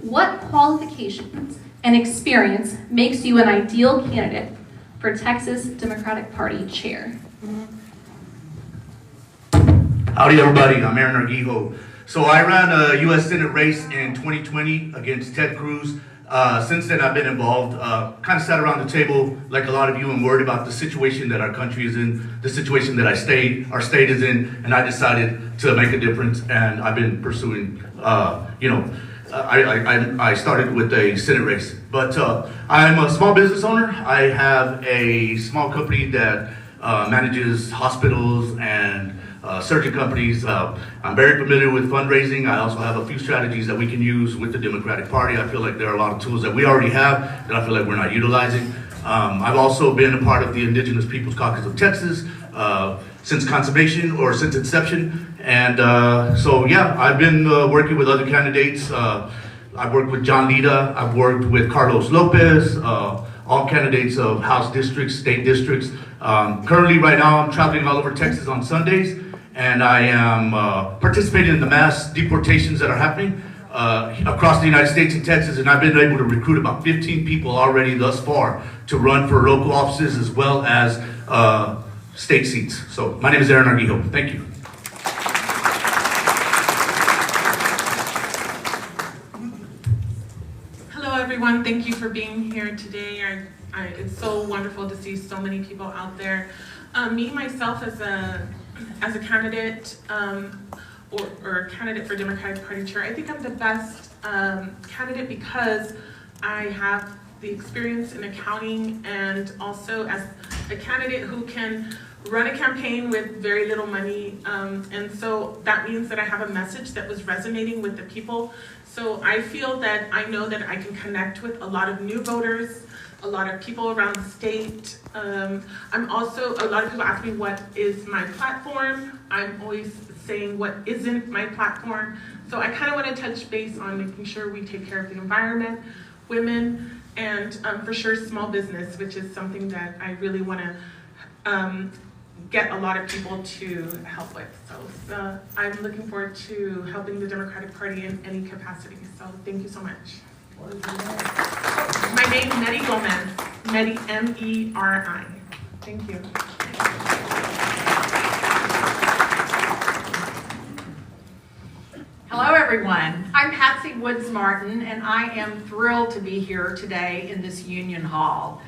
What qualifications and experience makes you an ideal candidate for Texas Democratic Party chair? Howdy everybody, I'm Aaron Arguijo. So I ran a U.S. Senate race in 2020 against Ted Cruz. Since then I've been involved, kind of sat around the table like a lot of you and worried about the situation that our country is in, the situation that our state is in, and I decided to make a difference, and I've been pursuing, I started with a Senate race. But I'm a small business owner. I have a small company that manages hospitals and surgeon companies. I'm very familiar with fundraising. I also have a few strategies that we can use with the Democratic Party. I feel like there are a lot of tools that we already have that I feel like we're not utilizing. I've also been a part of the Indigenous Peoples Caucus of Texas since conservation or since inception. And so yeah, I've been working with other candidates. I've worked with John Lida. I've worked with Carlos Lopez, all candidates of House districts, state districts. Currently right now I'm traveling all over Texas on Sundays, and I am participating in the mass deportations that are happening across the United States and Texas, and I've been able to recruit about 15 people already thus far to run for local offices as well as state seats. So my name is Aaron Arguijo. Thank you. Hello everyone, thank you for being here today. It's so wonderful to see so many people out there. Me, myself, as a candidate or candidate for Democratic Party chair, I think I'm the best candidate because I have the experience in accounting, and also as a candidate who can run a campaign with very little money. And so that means that I have a message that was resonating with the people. So I feel that I know that I can connect with a lot of new voters, a lot of people around the state. I'm also, a lot of people ask me what is my platform. I'm always saying what isn't my platform. So I kind of want to touch base on making sure we take care of the environment, women, and for sure small business, which is something that I really want to get a lot of people to help with. So I'm looking forward to helping the Democratic Party in any capacity. So thank you so much. My name is Medi Gomez, Medi, M-E-R-I. Thank you. Hello everyone, I'm Patsy Woods Martin, and I am thrilled to be here today in this Union Hall.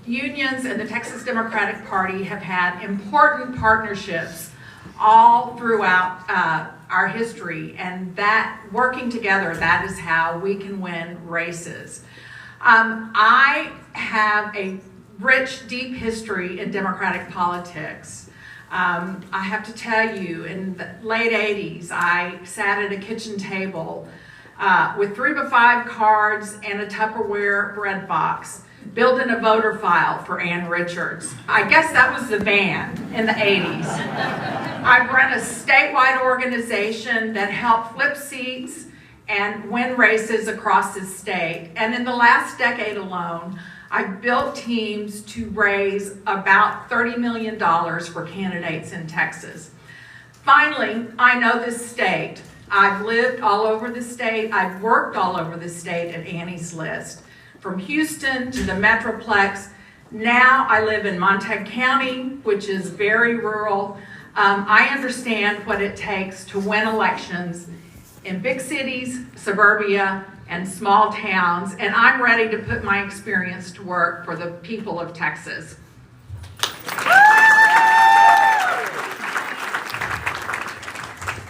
Unions and the Texas Democratic Party have had important partnerships all throughout our history, and that working together, that is how we can win races. I have a rich, deep history in Democratic politics. I have to tell you, in the late 80s, I sat at a kitchen table with 3x5 cards and a Tupperware bread box, building a voter file for Ann Richards. I guess that was the van in the 80s. I've run a statewide organization that helped flip seats and win races across the state. And in the last decade alone, I've built teams to raise about $30 million for candidates in Texas. Finally, I know this state. I've lived all over the state. I've worked all over the state at Annie's List. From Houston to the Metroplex. Now I live in Montague County, which is very rural. I understand what it takes to win elections in big cities, suburbia, and small towns, and I'm ready to put my experience to work for the people of Texas.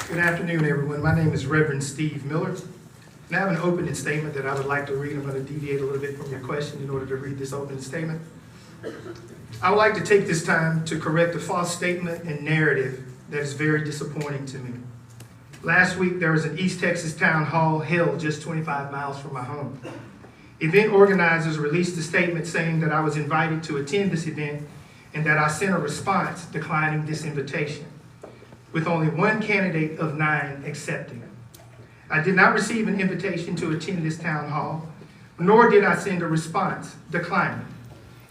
Good afternoon, everyone. My name is Reverend Steve Miller. And I have an opening statement that I would like to read. I'm going to deviate a little bit from your question in order to read this opening statement. I would like to take this time to correct a false statement and narrative that is very disappointing to me. Last week, there was an East Texas town hall held just 25 miles from my home. Event organizers released a statement saying that I was invited to attend this event and that I sent a response declining this invitation, with only one candidate of 9 accepting. I did not receive an invitation to attend this town hall, nor did I send a response declining.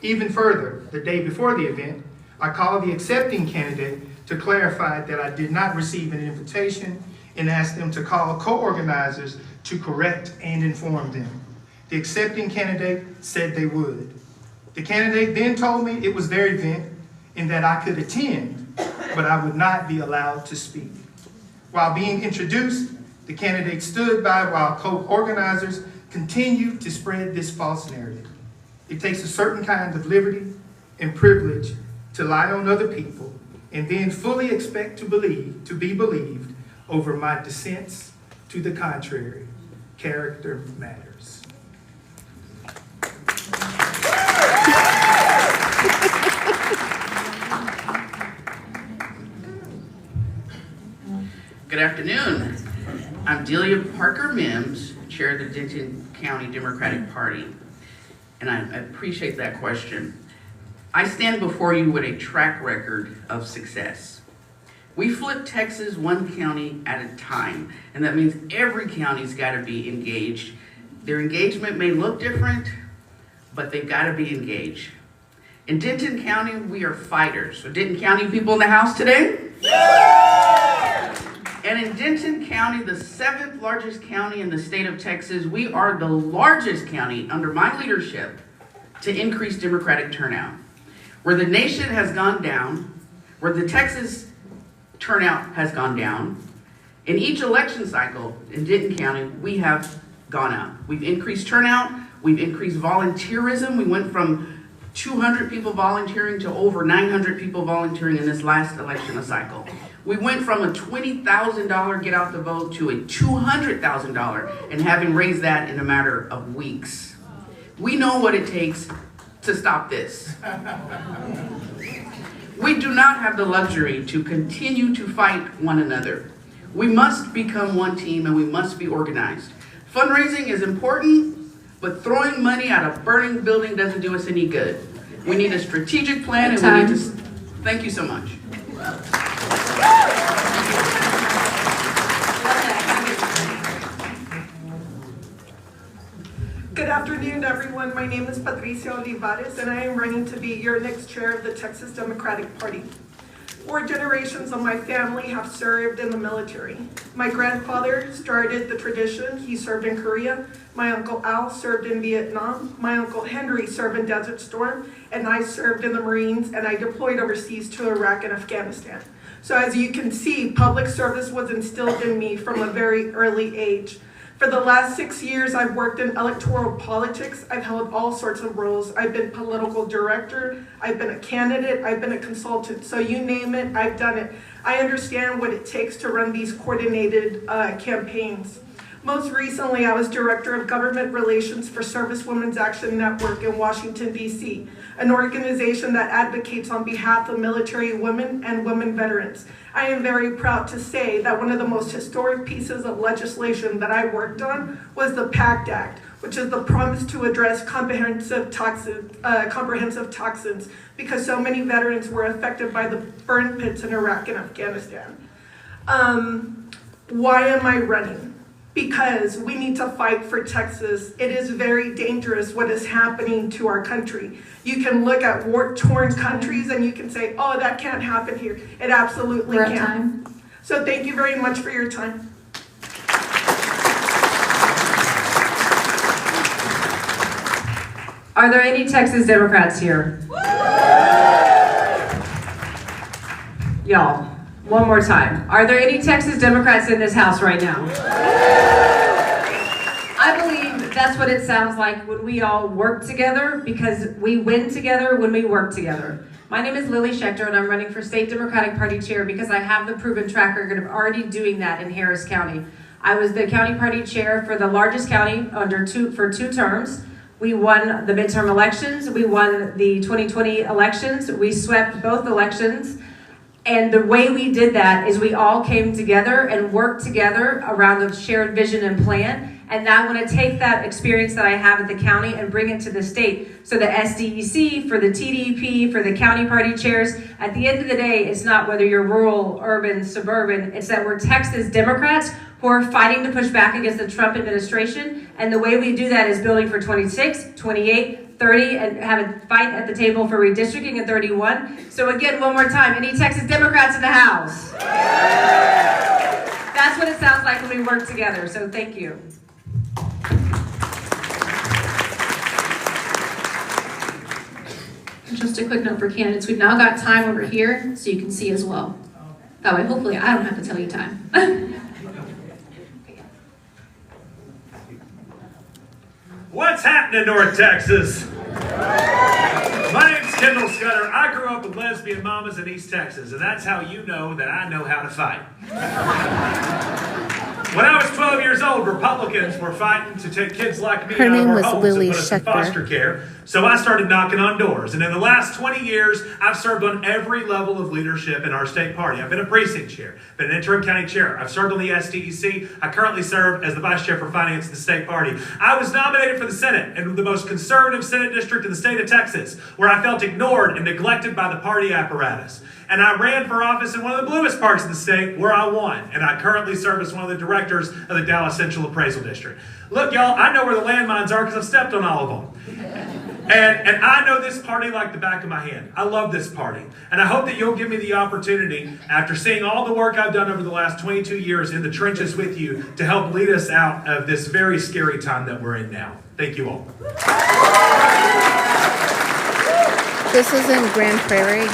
Even further, the day before the event, I called the accepting candidate to clarify that I did not receive an invitation and asked them to call co-organizers to correct and inform them. The accepting candidate said they would. The candidate then told me it was their event and that I could attend, but I would not be allowed to speak. While being introduced, the candidate stood by while co-organizers continued to spread this false narrative. It takes a certain kind of liberty and privilege to lie on other people and then fully expect to be believed over my dissents to the contrary. Character matters. Good afternoon. I'm Delia Parker Mims, Chair of the Denton County Democratic Party, and I appreciate that question. I stand before you with a track record of success. We flip Texas one county at a time, and that means every county's got to be engaged. Their engagement may look different, but they've got to be engaged. In Denton County, we are fighters. So Denton County people in the house today? Yeah! And in Denton County, the 7th largest county in the state of Texas, we are the largest county under my leadership to increase Democratic turnout. Where the nation has gone down, where the Texas turnout has gone down, in each election cycle in Denton County, we have gone up. We've increased turnout, we've increased volunteerism. We went from 200 people volunteering to over 900 people volunteering in this last election cycle. We went from a $20,000 get out the vote to a $200,000 and having raised that in a matter of weeks. We know what it takes to stop this. We do not have the luxury to continue to fight one another. We must become one team and we must be organized. Fundraising is important, but throwing money at a burning building doesn't do us any good. We need a strategic plan and we need to... Thank you so much. Good afternoon, everyone. My name is Patricia Olivares, and I am running to be your next chair of the Texas Democratic Party. 4 generations of my family have served in the military. My grandfather started the tradition. He served in Korea. My Uncle Al served in Vietnam. My Uncle Henry served in Desert Storm, and I served in the Marines, and I deployed overseas to Iraq and Afghanistan. So as you can see, public service was instilled in me from a very early age. For the last 6 years, I've worked in electoral politics. I've held all sorts of roles. I've been political director, I've been a candidate, I've been a consultant. So you name it, I've done it. I understand what it takes to run these coordinated campaigns. Most recently, I was Director of Government Relations for Service Women's Action Network in Washington, D.C., an organization that advocates on behalf of military women and women veterans. I am very proud to say that one of the most historic pieces of legislation that I worked on was the PACT Act, which is the promise to address comprehensive toxins, because so many veterans were affected by the burn pits in Iraq and Afghanistan. Why am I running? Because we need to fight for Texas. It is very dangerous what is happening to our country. You can look at war-torn countries and you can say, oh, that can't happen here. It absolutely We're can. at time. So thank you very much for your time. Are there any Texas Democrats here? Y'all, one more time. Are there any Texas Democrats in this house right now? I believe that's what it sounds like when we all work together, because we win together when we work together. My name is Lily Schechter, and I'm running for State Democratic Party Chair because I have the proven track record of already doing that in Harris County. I was the county party chair for the largest county for 2 terms. We won the midterm elections. We won the 2020 elections. We swept both elections. And the way we did that is we all came together and worked together around a shared vision and plan. And now I want to take that experience that I have at the county and bring it to the state. So the SDEC, for the TDP, for the county party chairs, at the end of the day, it's not whether you're rural, urban, suburban, it's that we're Texas Democrats who are fighting to push back against the Trump administration. And the way we do that is building for 26, 28, 30, and have a fight at the table for redistricting in 31. So again, one more time, any Texas Democrats in the house? That's what it sounds like when we work together, so thank you. Just a quick note for candidates, we've now got time over here so you can see as well. That way, hopefully, I don't have to tell you time. What's happening, North Texas? My name's Kendall Scudder. I grew up with lesbian mamas in East Texas, and that's how you know that I know how to fight. When I was 12 years old, Republicans were fighting to take kids like me Her out of name our was homes Lily and put us in Schechter. foster care. So I started knocking on doors. And in the last 20 years, I've served on every level of leadership in our state party. I've been a precinct chair, been an interim county chair. I've served on the SDEC. I currently serve as the vice chair for finance in the state party. I was nominated for the Senate in the most conservative Senate district in the state of Texas, where I felt ignored and neglected by the party apparatus. And I ran for office in one of the bluest parts of the state, where I won. And I currently serve as one of the directors of the Dallas Central Appraisal District. Look, y'all, I know where the landmines are because I've stepped on all of them. And I know this party like the back of my hand. I love this party. And I hope that you'll give me the opportunity, after seeing all the work I've done over the last 22 years in the trenches with you, to help lead us out of this very scary time that we're in now. Thank you all. This is in Grand Prairie.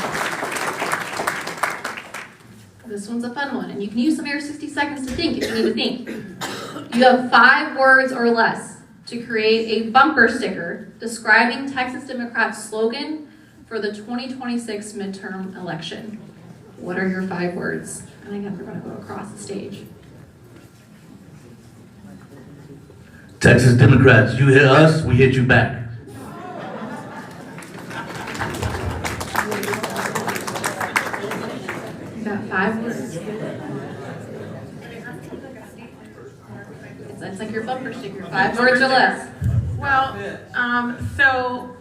This one's a fun one, and you can use some of your 60 seconds to think if you need to think. You have 5 words or less to create a bumper sticker describing Texas Democrats' slogan for the 2026 midterm election. What are your 5 words? And again, we're going to go across the stage. Texas Democrats, you hit us, we hit you back. You got 5 words. It's like your bumper sticker, 5 words or less. Well, so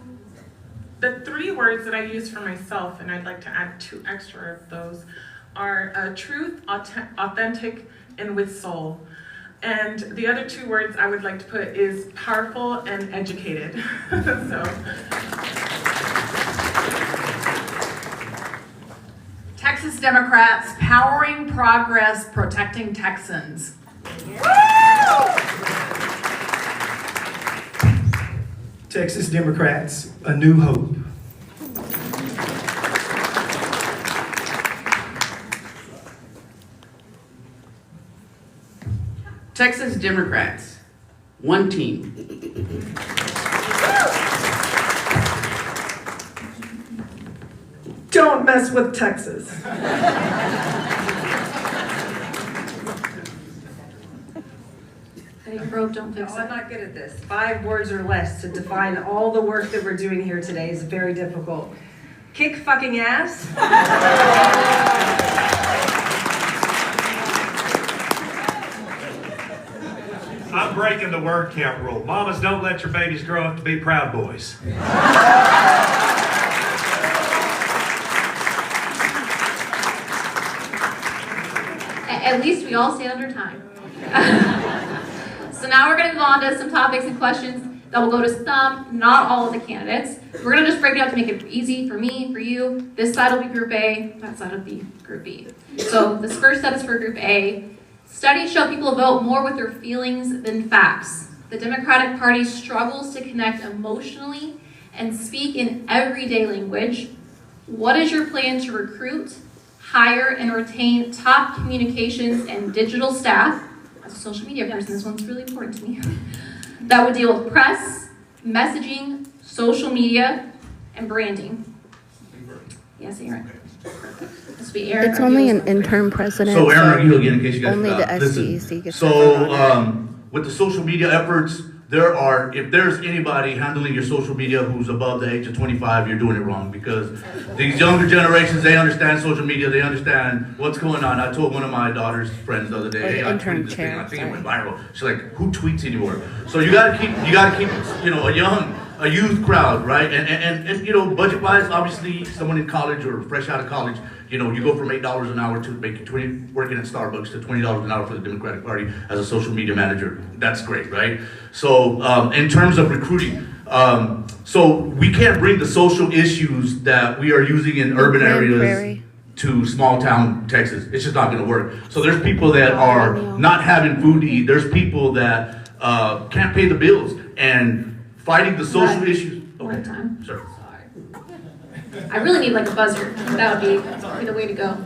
the 3 words that I use for myself, and I'd like to add 2 extra of those, are truth, authentic, and with soul. And the other 2 words I would like to put is powerful and educated. So. Texas Democrats, powering progress, protecting Texans. Texas Democrats, a new hope. Texas Democrats, one team. Don't mess with Texas. If it broke, don't fix I'm it. not good at this. 5 words or less to define all the work that we're doing here today is very difficult. Kick fucking ass. I'm breaking the word count rule. Mamas, don't let your babies grow up to be proud boys. At least we all stayed under time. So now we're going to move on to some topics and questions that will go to some, not all of the candidates. We're going to just break it up to make it easy for me, for you. This side will be Group A, that side will be Group B. So this first set is for Group A. Studies show people vote more with their feelings than facts. The Democratic Party struggles to connect emotionally and speak in everyday language. What is your plan to recruit, hire, and retain top communications and digital staff? As a social media person, this one's really important to me. That would deal with press, messaging, social media, and branding. Yes, Aaron. This will be Aaron. It's only Arguello. an interim president. So Aaron Arguello again, in case you guys Only the listen. SDEC gets to vote on So with the social media efforts, if there's anybody handling your social media who's above the age of 25, you're doing it wrong, because these younger generations, they understand social media, they understand what's going on. I told one of my daughter's friends the other day, Or the hey, I intern tweeted this thing, chair, I think it sorry. went viral. She's like, who tweets anymore? So you gotta keep, a youth crowd, right? And budget-wise, obviously, someone in college or fresh out of college, you go from $8 an hour to making working at Starbucks to $20 an hour for the Democratic Party as a social media manager. That's great, right? So in terms of recruiting, so we can't bring the social issues that we are using in urban Grand areas. Prairie. to small town Texas. It's just not gonna work. So there's people that are not having food to eat. There's people that can't pay the bills and fighting the social Right. issues. One time. Sir. I really need like a buzzer. That would be the way to go.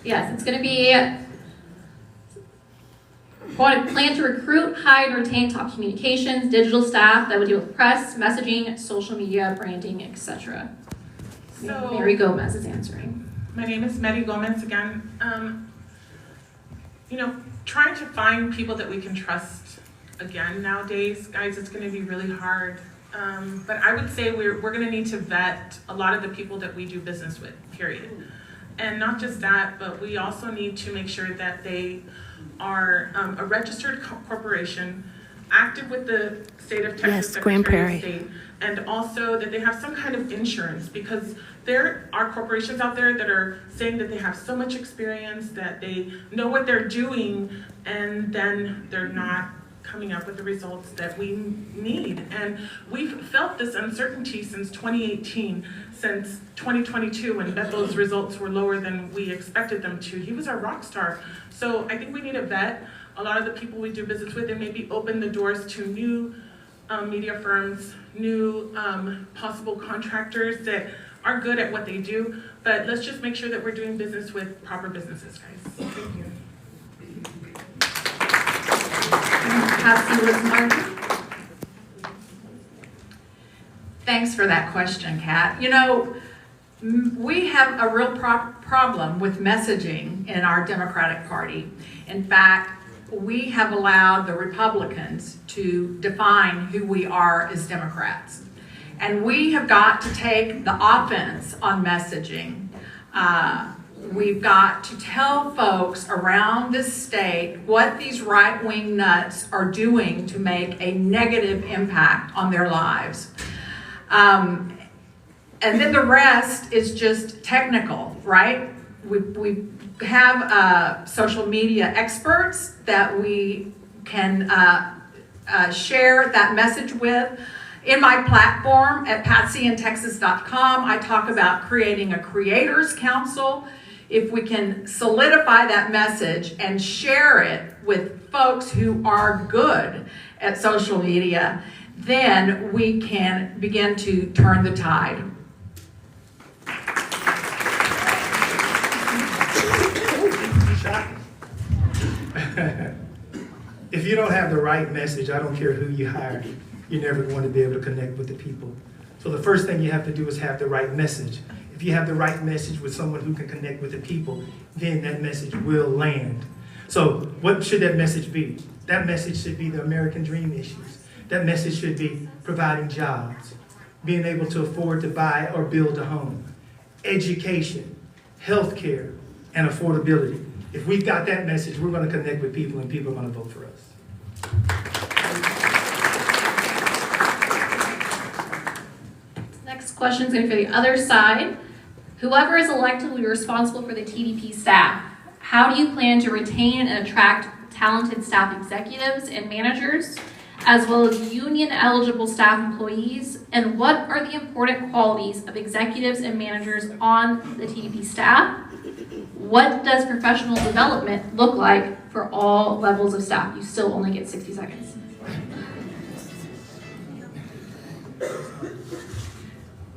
Yes, it's going to be plan to recruit, hire, and retain top communications, digital staff that would deal with press, messaging, social media, branding, etc. So- Mary Gomez is answering. My name is Mary Gomez again. Trying to find people that we can trust again nowadays, guys, it's gonna be really hard. But I would say we're gonna need to vet a lot of the people that we do business with, period. And not just that, but we also need to make sure that they are a registered corporation, active with the state of Texas Yes, Grand Secretary of Prairie. State, and also that they have some kind of insurance, because there are corporations out there that are saying that they have so much experience, that they know what they're doing, and then they're not coming up with the results that we need. And we've felt this uncertainty since 2018, since 2022, when Bethel's results were lower than we expected them to. He was our rock star. So I think we need to vet a lot of the people we do business with and maybe open the doors to new media firms, new possible contractors that are good at what they do. But let's just make sure that we're doing business with proper businesses, guys. Thank you. Patsy Woods-Martin. Thanks for that question, Kat. We have a real problem with messaging in our Democratic Party. In fact, we have allowed the Republicans to define who we are as Democrats. And we have got to take the offense on messaging. We've got to tell folks around this state what these right-wing nuts are doing to make a negative impact on their lives. And then the rest is just technical, right? We have social media experts that we can share that message with. In my platform at patsyintexas.com, I talk about creating a creators council. If we can solidify that message and share it with folks who are good at social media, then we can begin to turn the tide. If you don't have the right message, I don't care who you hire, you're never going to be able to connect with the people. So the first thing you have to do is have the right message. If you have the right message with someone who can connect with the people, then that message will land. So what should that message be? That message should be the American dream issues. That message should be providing jobs, being able to afford to buy or build a home, education, healthcare, and affordability. If we've got that message, we're going to connect with people and people are going to vote for us. Next question is going to be for the other side. Whoever is elected will be responsible for the TDP staff. How do you plan to retain and attract talented staff executives and managers, as well as union-eligible staff employees? And what are the important qualities of executives and managers on the TDP staff? What does professional development look like for all levels of staff? You still only get 60 seconds.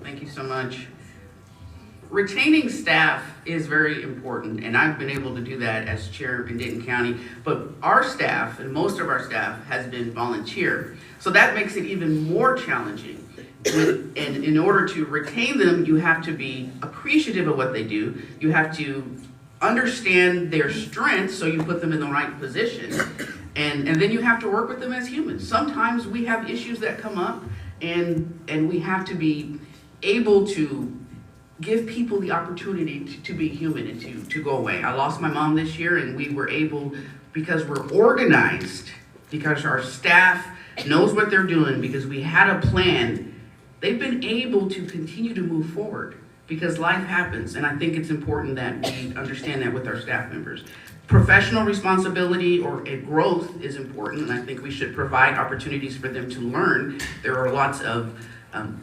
Thank you so much. Retaining staff is very important, and I've been able to do that as chair in Denton County, but our staff, and most of our staff, has been volunteer. So that makes it even more challenging. And in order to retain them, you have to be appreciative of what they do. You have to understand their strengths so you put them in the right position. And then you have to work with them as humans. Sometimes we have issues that come up, and we have to be able to give people the opportunity to be human and to go away. I lost my mom this year, and we were able, because we're organized, because our staff knows what they're doing, because we had a plan, they've been able to continue to move forward because life happens. And I think it's important that we understand that with our staff members. Professional responsibility or growth is important, and I think we should provide opportunities for them to learn. There are lots of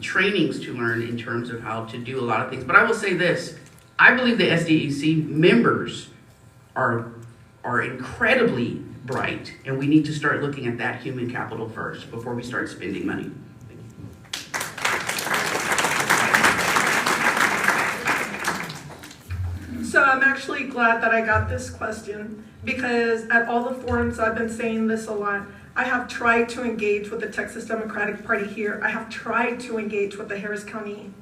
trainings to learn in terms of how to do a lot of things. But I will say this, I believe the SDEC members are incredibly bright, and we need to start looking at that human capital first before we start spending money. So I'm actually glad that I got this question, because at all the forums I've been saying this a lot. I have tried to engage with the Texas Democratic Party here. I have tried to engage with the Harris County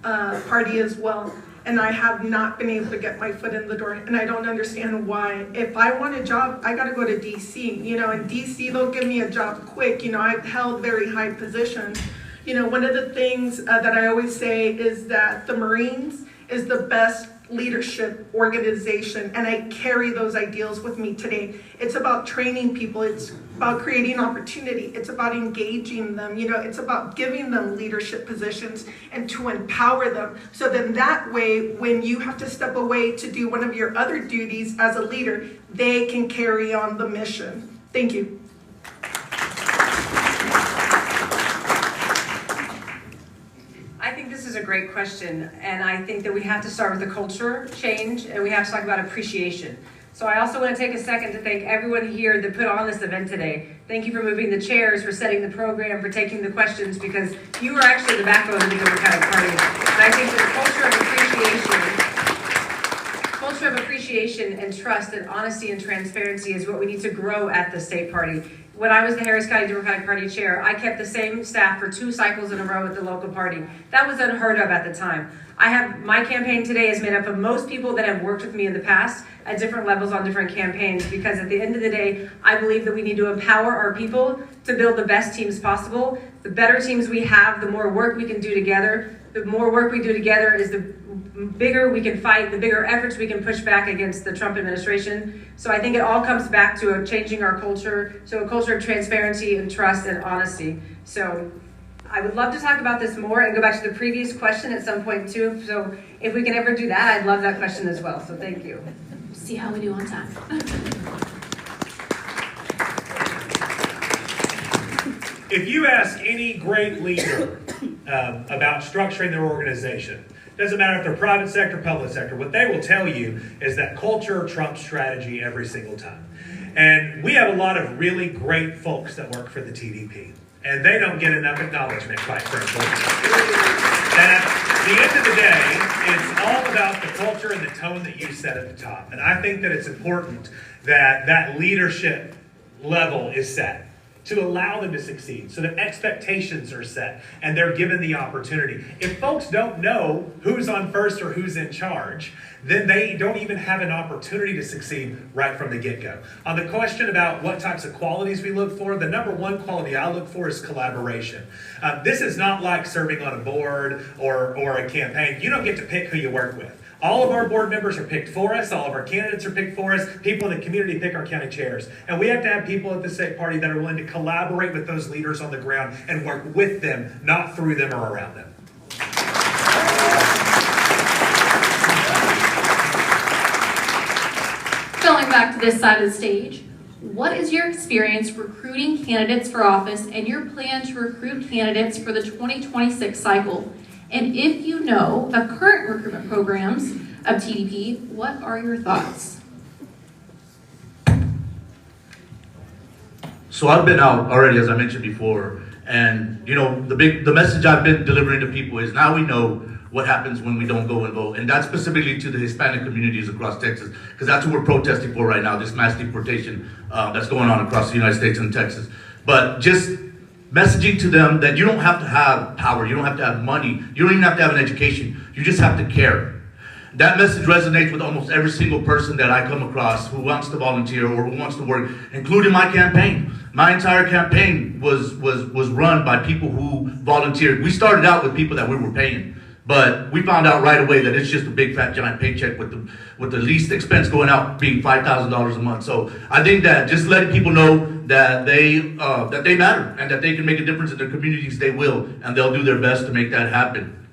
party as well. And I have not been able to get my foot in the door, and I don't understand why. If I want a job, I gotta go to DC. You know, in DC, they'll give me a job quick. You know, I've held very high positions. You know, one of the things that I always say is that the Marines is the best leadership organization, and I carry those ideals with me today. It's about training people, it's about creating opportunity, it's about engaging them, you know, it's about giving them leadership positions and to empower them. So then that way, when you have to step away to do one of your other duties as a leader, they can carry on the mission. Thank you. I think this is a great question, and I think that we have to start with the culture change, and we have to talk about appreciation. So I also want to take a second to thank everyone here that put on this event today. Thank you for moving the chairs, for setting the program, for taking the questions, because you are actually the backbone of the Democratic Party. And I think that culture of appreciation and trust and honesty and transparency is what we need to grow at the state party. When I was the Harris County Democratic Party chair, I kept the same staff for 2 cycles in a row at the local party. That was unheard of at the time. My campaign today is made up of most people that have worked with me in the past at different levels on different campaigns, because at the end of the day, I believe that we need to empower our people to build the best teams possible. The better teams we have, the more work we can do together. The more work we do together is the bigger we can fight, the bigger efforts we can push back against the Trump administration. So I think it all comes back to changing our culture, so a culture of transparency and trust and honesty. So I would love to talk about this more and go back to the previous question at some point too. So if we can ever do that, I'd love that question as well. So thank you. See how we do on time. If you ask any great leader about structuring their organization, doesn't matter if they're private sector, public sector, what they will tell you is that culture trumps strategy every single time. And we have a lot of really great folks that work for the TDP, and they don't get enough acknowledgement, quite frankly. And at the end of the day, it's all about the culture and the tone that you set at the top. And I think that it's important that that leadership level is set to allow them to succeed, so that expectations are set and they're given the opportunity. If folks don't know who's on first or who's in charge, then they don't even have an opportunity to succeed right from the get-go. On the question about what types of qualities we look for, the number one quality I look for is collaboration. This is not like serving on a board or a campaign. You don't get to pick who you work with. All of our board members are picked for us. All of our candidates are picked for us. People in the community pick our county chairs. And we have to have people at the state party that are willing to collaborate with those leaders on the ground and work with them, not through them or around them. Going back to this side of the stage, what is your experience recruiting candidates for office and your plan to recruit candidates for the 2026 cycle? And if you know of current recruitment programs of TDP, what are your thoughts? So I've been out already, as I mentioned before, and you know, the message I've been delivering to people is now we know what happens when we don't go and vote, and that's specifically to the Hispanic communities across Texas, because that's what we're protesting for right now, this mass deportation that's going on across the United States and Texas. But just messaging to them that you don't have to have power, you don't have to have money, you don't even have to have an education, you just have to care. That message resonates with almost every single person that I come across who wants to volunteer or who wants to work, including my campaign. My entire campaign was run by people who volunteered. We started out with people that we were paying, but we found out right away that it's just a big fat giant paycheck with the least expense going out being $5,000 a month. So I think that just letting people know that they matter and that they can make a difference in their communities, they will, and they'll do their best to make that happen.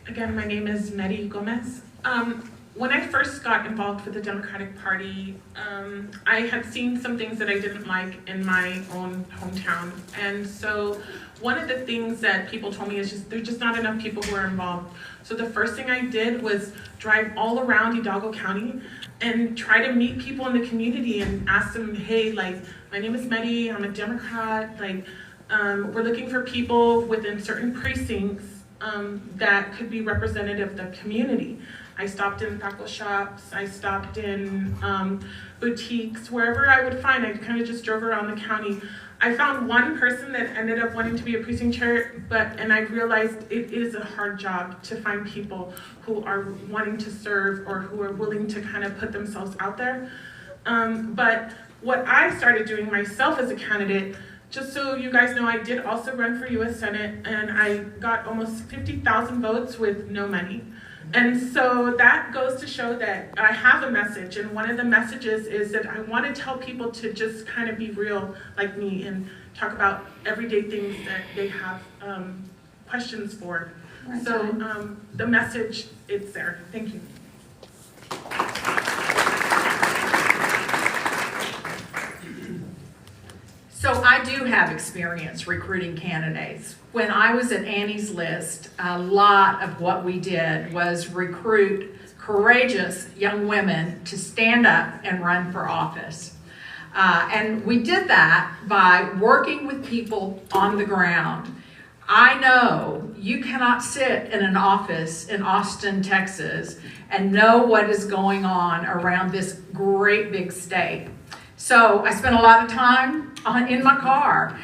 Again, my name is Mary Gomez. when I first got involved with the Democratic Party, I had seen some things that I didn't like in my own hometown. And so one of the things that people told me is just there's just not enough people who are involved. So the first thing I did was drive all around Hidalgo County and try to meet people in the community and ask them, hey, like, my name is Medi, I'm a Democrat, like, we're looking for people within certain precincts that could be representative of the community. I stopped in taco shops, I stopped in boutiques, wherever I would find. I kind of just drove around the county. I found one person that ended up wanting to be a precinct chair, and I realized it is a hard job to find people who are wanting to serve or who are willing to kind of put themselves out there. But what I started doing myself as a candidate, just so you guys know, I did also run for US Senate, and I got almost 50,000 votes with no money. And so that goes to show that I have a message, and one of the messages is that I want to tell people to just kind of be real like me and talk about everyday things that they have questions for. Right. So the message, it's there. Thank you. So I do have experience recruiting candidates. When I was at Annie's List, a lot of what we did was recruit courageous young women to stand up and run for office. And we did that by working with people on the ground. I know you cannot sit in an office in Austin, Texas, and know what is going on around this great big state. So I spent a lot of time in my car.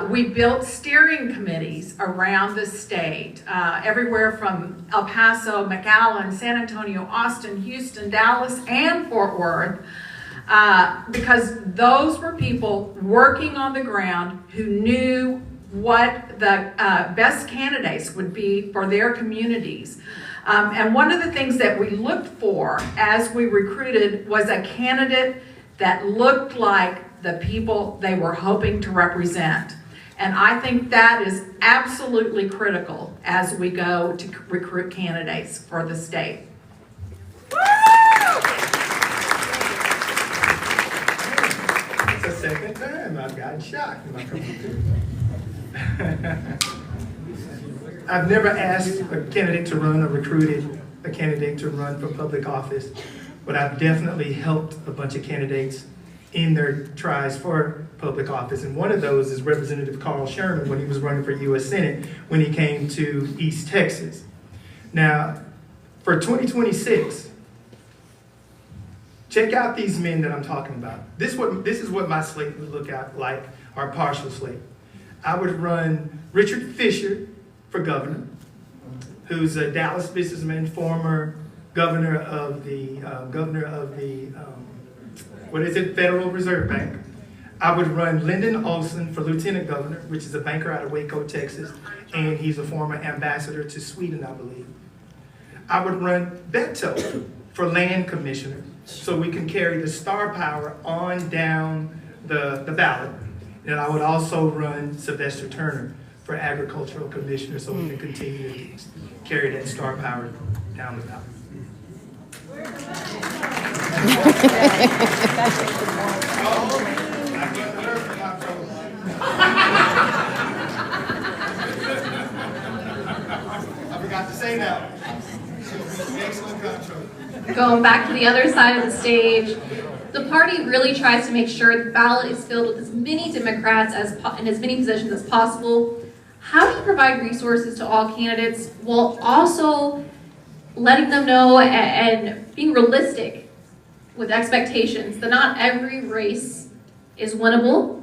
We built steering committees around the state, everywhere from El Paso, McAllen, San Antonio, Austin, Houston, Dallas, and Fort Worth, because those were people working on the ground who knew what the best candidates would be for their communities. And one of the things that we looked for as we recruited was a candidate that looked like the people they were hoping to represent. And I think that is absolutely critical as we go to recruit candidates for the state. It's the second time I've gotten shocked when I come through. I've never asked a candidate to run or recruited a candidate to run for public office, but I've definitely helped a bunch of candidates in their tries for public office. And one of those is Representative Carl Sherman when he was running for US Senate when he came to East Texas. Now, for 2026, check out these men that I'm talking about. This is what my slate would look out like, our partial slate. I would run Richard Fisher for governor, who's a Dallas businessman, former governor of the Federal Reserve Bank. I would run Lyndon Olson for lieutenant governor, which is a banker out of Waco, Texas, and he's a former ambassador to Sweden, I believe. I would run Beto for land commissioner, so we can carry the star power on down the ballot. And I would also run Sylvester Turner for agricultural commissioner, so we can continue to carry that star power down the ballot. I forgot to say that. Excellent control. Going back to the other side of the stage, the party really tries to make sure the ballot is filled with as many Democrats in as many positions as possible. How do you provide resources to all candidates while also letting them know and being realistic with expectations that not every race is winnable?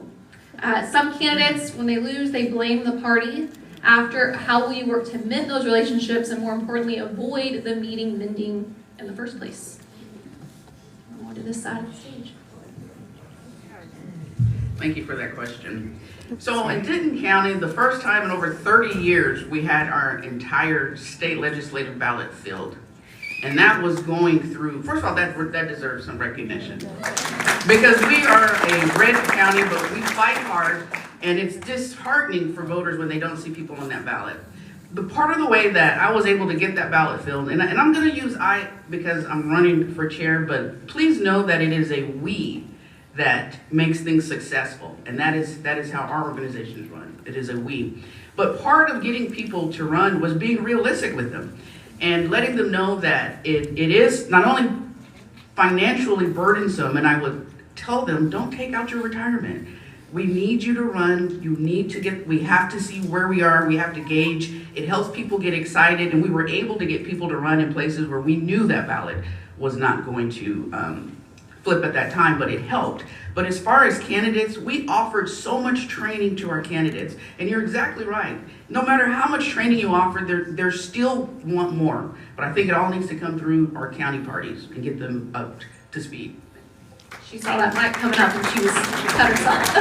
Some candidates, when they lose, they blame the party. After, how will you work to mend those relationships and, more importantly, avoid the mending in the first place? I'll go to this side of the stage. Thank you for that question. So in Denton County, the first time in over 30 years, we had our entire state legislative ballot filled. And that was going through, first of all, that deserves some recognition. Because we are a red county, but we fight hard, and it's disheartening for voters when they don't see people on that ballot. the part of the way that I was able to get that ballot filled, and I'm going to use I because I'm running for chair, but please know that it is a we that makes things successful, and that is how our organization is run. It is a we. But part of getting people to run was being realistic with them and letting them know that it is not only financially burdensome, and I would tell them, don't take out your retirement. We need you to run. You need to we have to see where we are. We have to gauge. It helps people get excited, and we were able to get people to run in places where we knew that ballot was not going to flip at that time, but it helped. But as far as candidates, we offered so much training to our candidates, and you're exactly right. No matter how much training you offer, they still want more. But I think it all needs to come through our county parties and get them up to speed. She saw that mic coming up and she cut herself.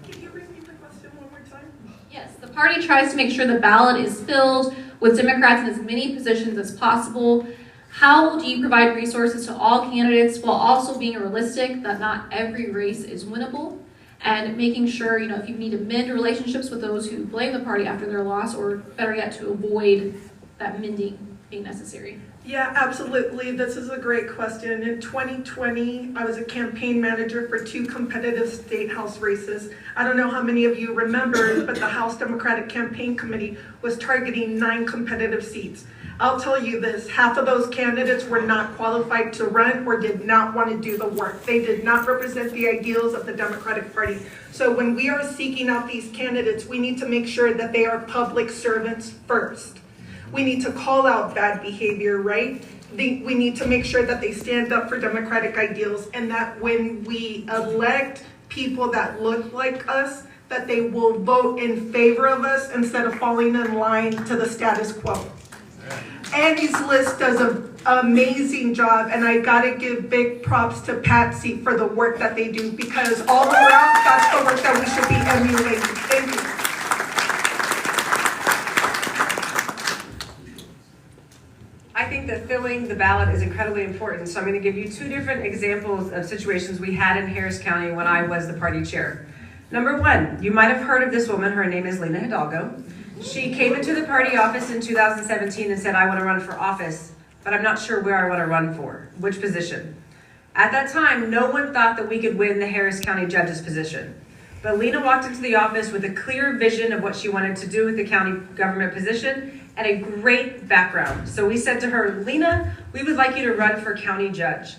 Can you repeat the question one more time? Yes, the party tries to make sure the ballot is filled with Democrats in as many positions as possible. How do you provide resources to all candidates while also being realistic that not every race is winnable? And making sure, if you need to mend relationships with those who blame the party after their loss, or better yet, to avoid that mending being necessary. Yeah, absolutely. This is a great question. In 2020, I was a campaign manager for 2 competitive state house races. I don't know how many of you remember, but the House Democratic Campaign Committee was targeting 9 competitive seats. I'll tell you this, half of those candidates were not qualified to run or did not want to do the work. They did not represent the ideals of the Democratic Party. So when we are seeking out these candidates, we need to make sure that they are public servants first. We need to call out bad behavior, right? We need to make sure that they stand up for democratic ideals, and that when we elect people that look like us, that they will vote in favor of us instead of falling in line to the status quo. Andy's List does an amazing job, and I gotta give big props to Patsy for the work that they do, because all around, that's the work that we should be emulating. Thank you. I think that filling the ballot is incredibly important, so I'm going to give you 2 different examples of situations we had in Harris County when I was the party chair. Number 1, you might have heard of this woman. Her name is Lena Hidalgo. She came into the party office in 2017 and said, I want to run for office, but I'm not sure where I want to run for, which position. At that time, no one thought that we could win the Harris County judge's position. But Lena walked into the office with a clear vision of what she wanted to do with the county government position and a great background. So we said to her, Lena, we would like you to run for county judge.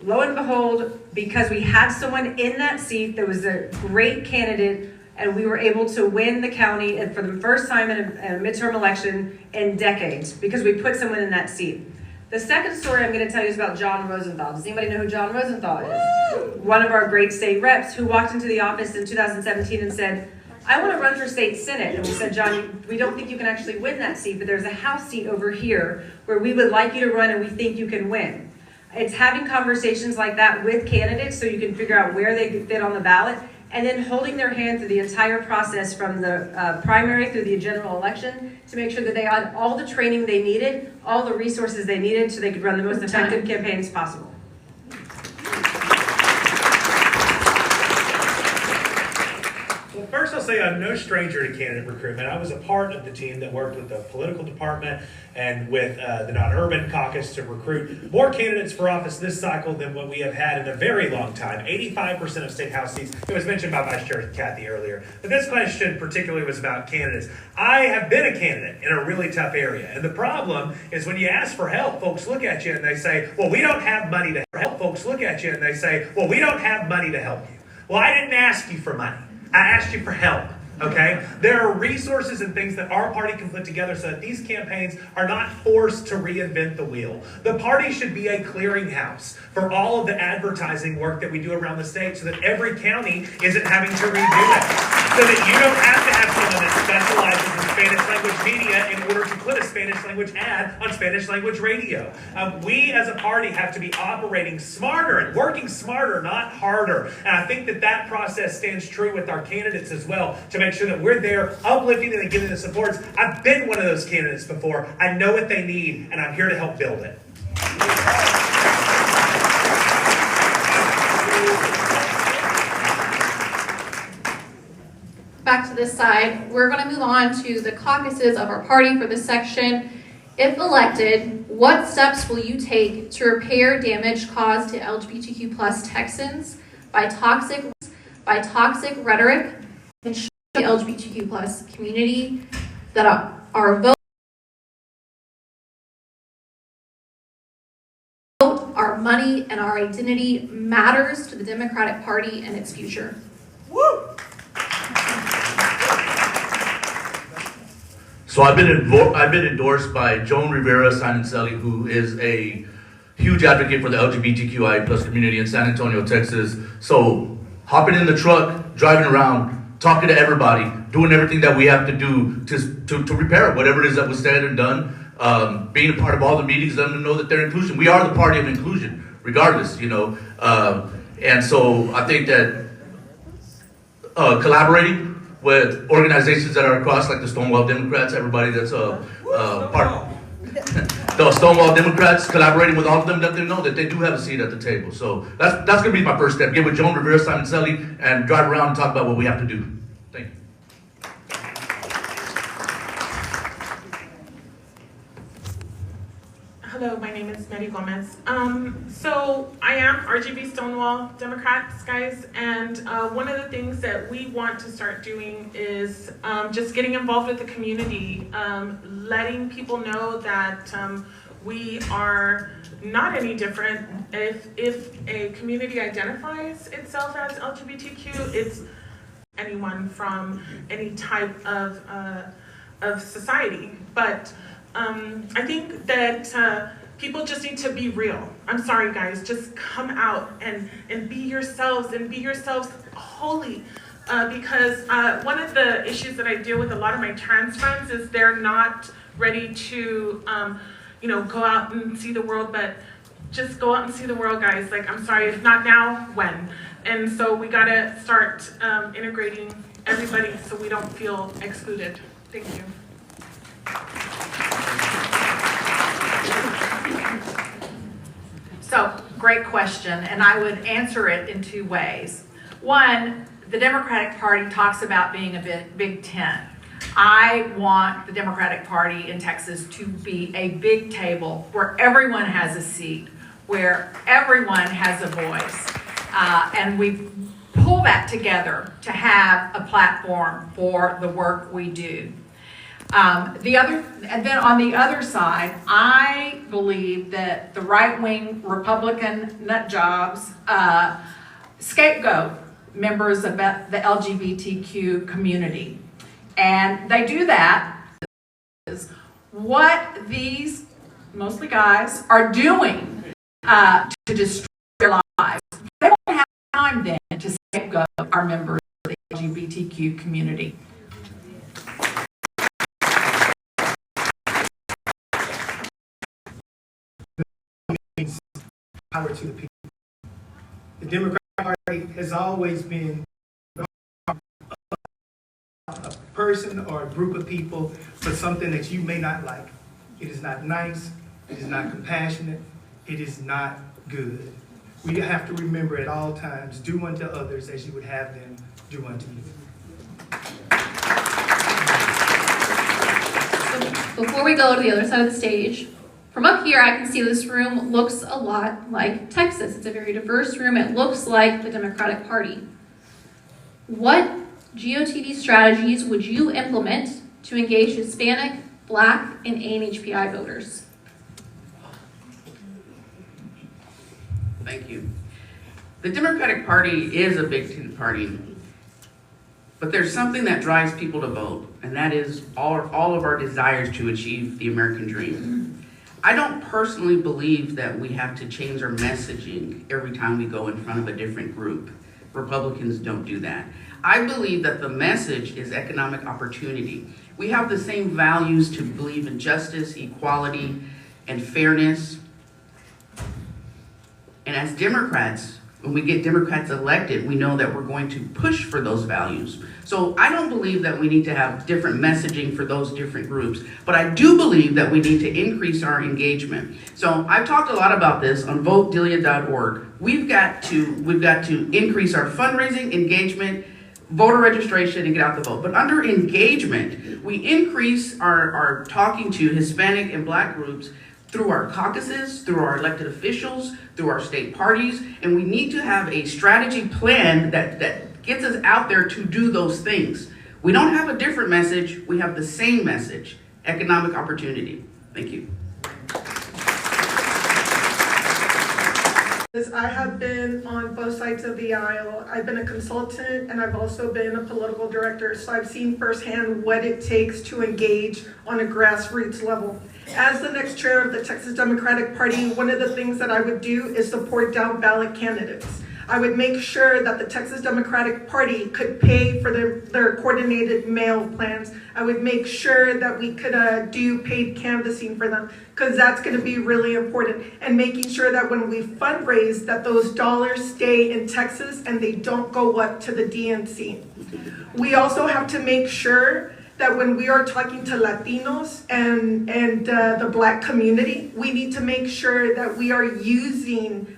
Lo and behold, because we had someone in that seat that was a great candidate, and we were able to win the county and for the first time in a midterm election in decades, because we put someone in that seat. The second story I'm going to tell you is about John Rosenthal. Does anybody know who John Rosenthal is? One of our great state reps who walked into the office in 2017 and said, I want to run for state senate. And we said, John, we don't think you can actually win that seat, but there's a House seat over here where we would like you to run and we think you can win. It's having conversations like that with candidates so you can figure out where they fit on the ballot, and then holding their hand through the entire process from the primary through the general election to make sure that they had all the training they needed, all the resources they needed so they could run the most effective campaigns possible. Well, first I'll say I'm no stranger to candidate recruitment. I was a part of the team that worked with the political department and with the non-urban caucus to recruit more candidates for office this cycle than what we have had in a very long time. 85% of state house seats. It was mentioned by Vice Chair Kathy earlier. But this question particularly was about candidates. I have been a candidate in a really tough area. And the problem is when you ask for help, folks look at you and they say, well, we don't have money to help. Folks look at you and they say, well, we don't have money to help you. Well, I didn't ask you for money. I asked you for help. Okay? There are resources and things that our party can put together so that these campaigns are not forced to reinvent the wheel. The party should be a clearinghouse for all of the advertising work that we do around the state so that every county isn't having to redo it. So that you don't have to have someone that specializes in Spanish language media in order to put a Spanish language ad on Spanish language radio. We as a party have to be operating smarter and working smarter, not harder. And I think that that process stands true with our candidates as well, to make sure that we're there uplifting them and giving the supports. I've been one of those candidates before. I know what they need, and I'm here to help build it. back to this side. We're going to move on to the caucuses of our party for this section. If elected, what steps will you take to repair damage caused to LGBTQ plus Texans by toxic rhetoric and show the LGBTQ plus community that our vote, our money, and our identity matters to the Democratic Party and its future? Woo! So I've been endorsed by Joan Rivera Sanancelli, who is a huge advocate for the LGBTQI plus community in San Antonio, Texas. So hopping in the truck, driving around, talking to everybody, doing everything that we have to do to repair whatever it is that was said and done, being a part of all the meetings, letting them know that they're inclusion. We are the party of inclusion, regardless, you know. And so I think that collaborating with organizations that are across, like the Stonewall Democrats, everybody that's part the Stonewall Democrats, collaborating with all of them, let them know that they do have a seat at the table. So that's going to be my first step. Get with Joan Rivera Sanancelli and drive around and talk about what we have to do. Thank you. Hello, my name is Mary Gomez. So I am RGB Stonewall Democrats, guys, and one of the things that we want to start doing is just getting involved with the community, letting people know that we are not any different. If a community identifies itself as LGBTQ, it's anyone from any type of society, but I think that people just need to be real. I'm sorry, guys. Just come out and be yourselves and be yourselves wholly. Because one of the issues that I deal with a lot of my trans friends is they're not ready to, go out and see the world, but just go out and see the world, guys. Like, I'm sorry, if not now, when? And so we gotta start integrating everybody so we don't feel excluded. Thank you. So, great question, and I would answer it in two ways. One, the Democratic Party talks about being a big tent. I want the Democratic Party in Texas to be a big table where everyone has a seat, where everyone has a voice, and we pull that together to have a platform for the work we do. And then on the other side, I believe that the right-wing Republican nut jobs scapegoat members of the LGBTQ community. And they do that is what these, mostly guys, are doing to destroy their lives. They won't have time then to scapegoat our members of the LGBTQ community. Power to the people. The Democratic Party has always been a person or a group of people for something that you may not like. It is not nice, it is not compassionate, it is not good. We have to remember at all times, do unto others as you would have them do unto you. So before we go to the other side of the stage, from up here, I can see this room looks a lot like Texas. It's a very diverse room. It looks like the Democratic Party. What GOTV strategies would you implement to engage Hispanic, Black, and ANHPI voters? Thank you. The Democratic Party is a big tent party, but there's something that drives people to vote, and that is all of our desires to achieve the American dream. I don't personally believe that we have to change our messaging every time we go in front of a different group. Republicans don't do that. I believe that the message is economic opportunity. We have the same values to believe in justice, equality, and fairness. And as Democrats, when we get Democrats elected, we know that we're going to push for those values. So I don't believe that we need to have different messaging for those different groups, but I do believe that we need to increase our engagement. So I've talked a lot about this on votedelia.org. We've got to increase our fundraising, engagement, voter registration and get out the vote. But under engagement, we increase our talking to Hispanic and Black groups through our caucuses, through our elected officials, through our state parties, and we need to have a strategy plan that gets us out there to do those things. We don't have a different message, we have the same message, economic opportunity. Thank you. I have been on both sides of the aisle. I've been a consultant and I've also been a political director, so I've seen firsthand what it takes to engage on a grassroots level. As the next chair of the Texas Democratic Party, one of the things that I would do is support down ballot candidates. I would make sure that the Texas Democratic Party could pay for their coordinated mail plans. I would make sure that we could do paid canvassing for them, because that's going to be really important. And making sure that when we fundraise, that those dollars stay in Texas and they don't go up to the DNC. We also have to make sure that when we are talking to Latinos and the Black community, we need to make sure that we are using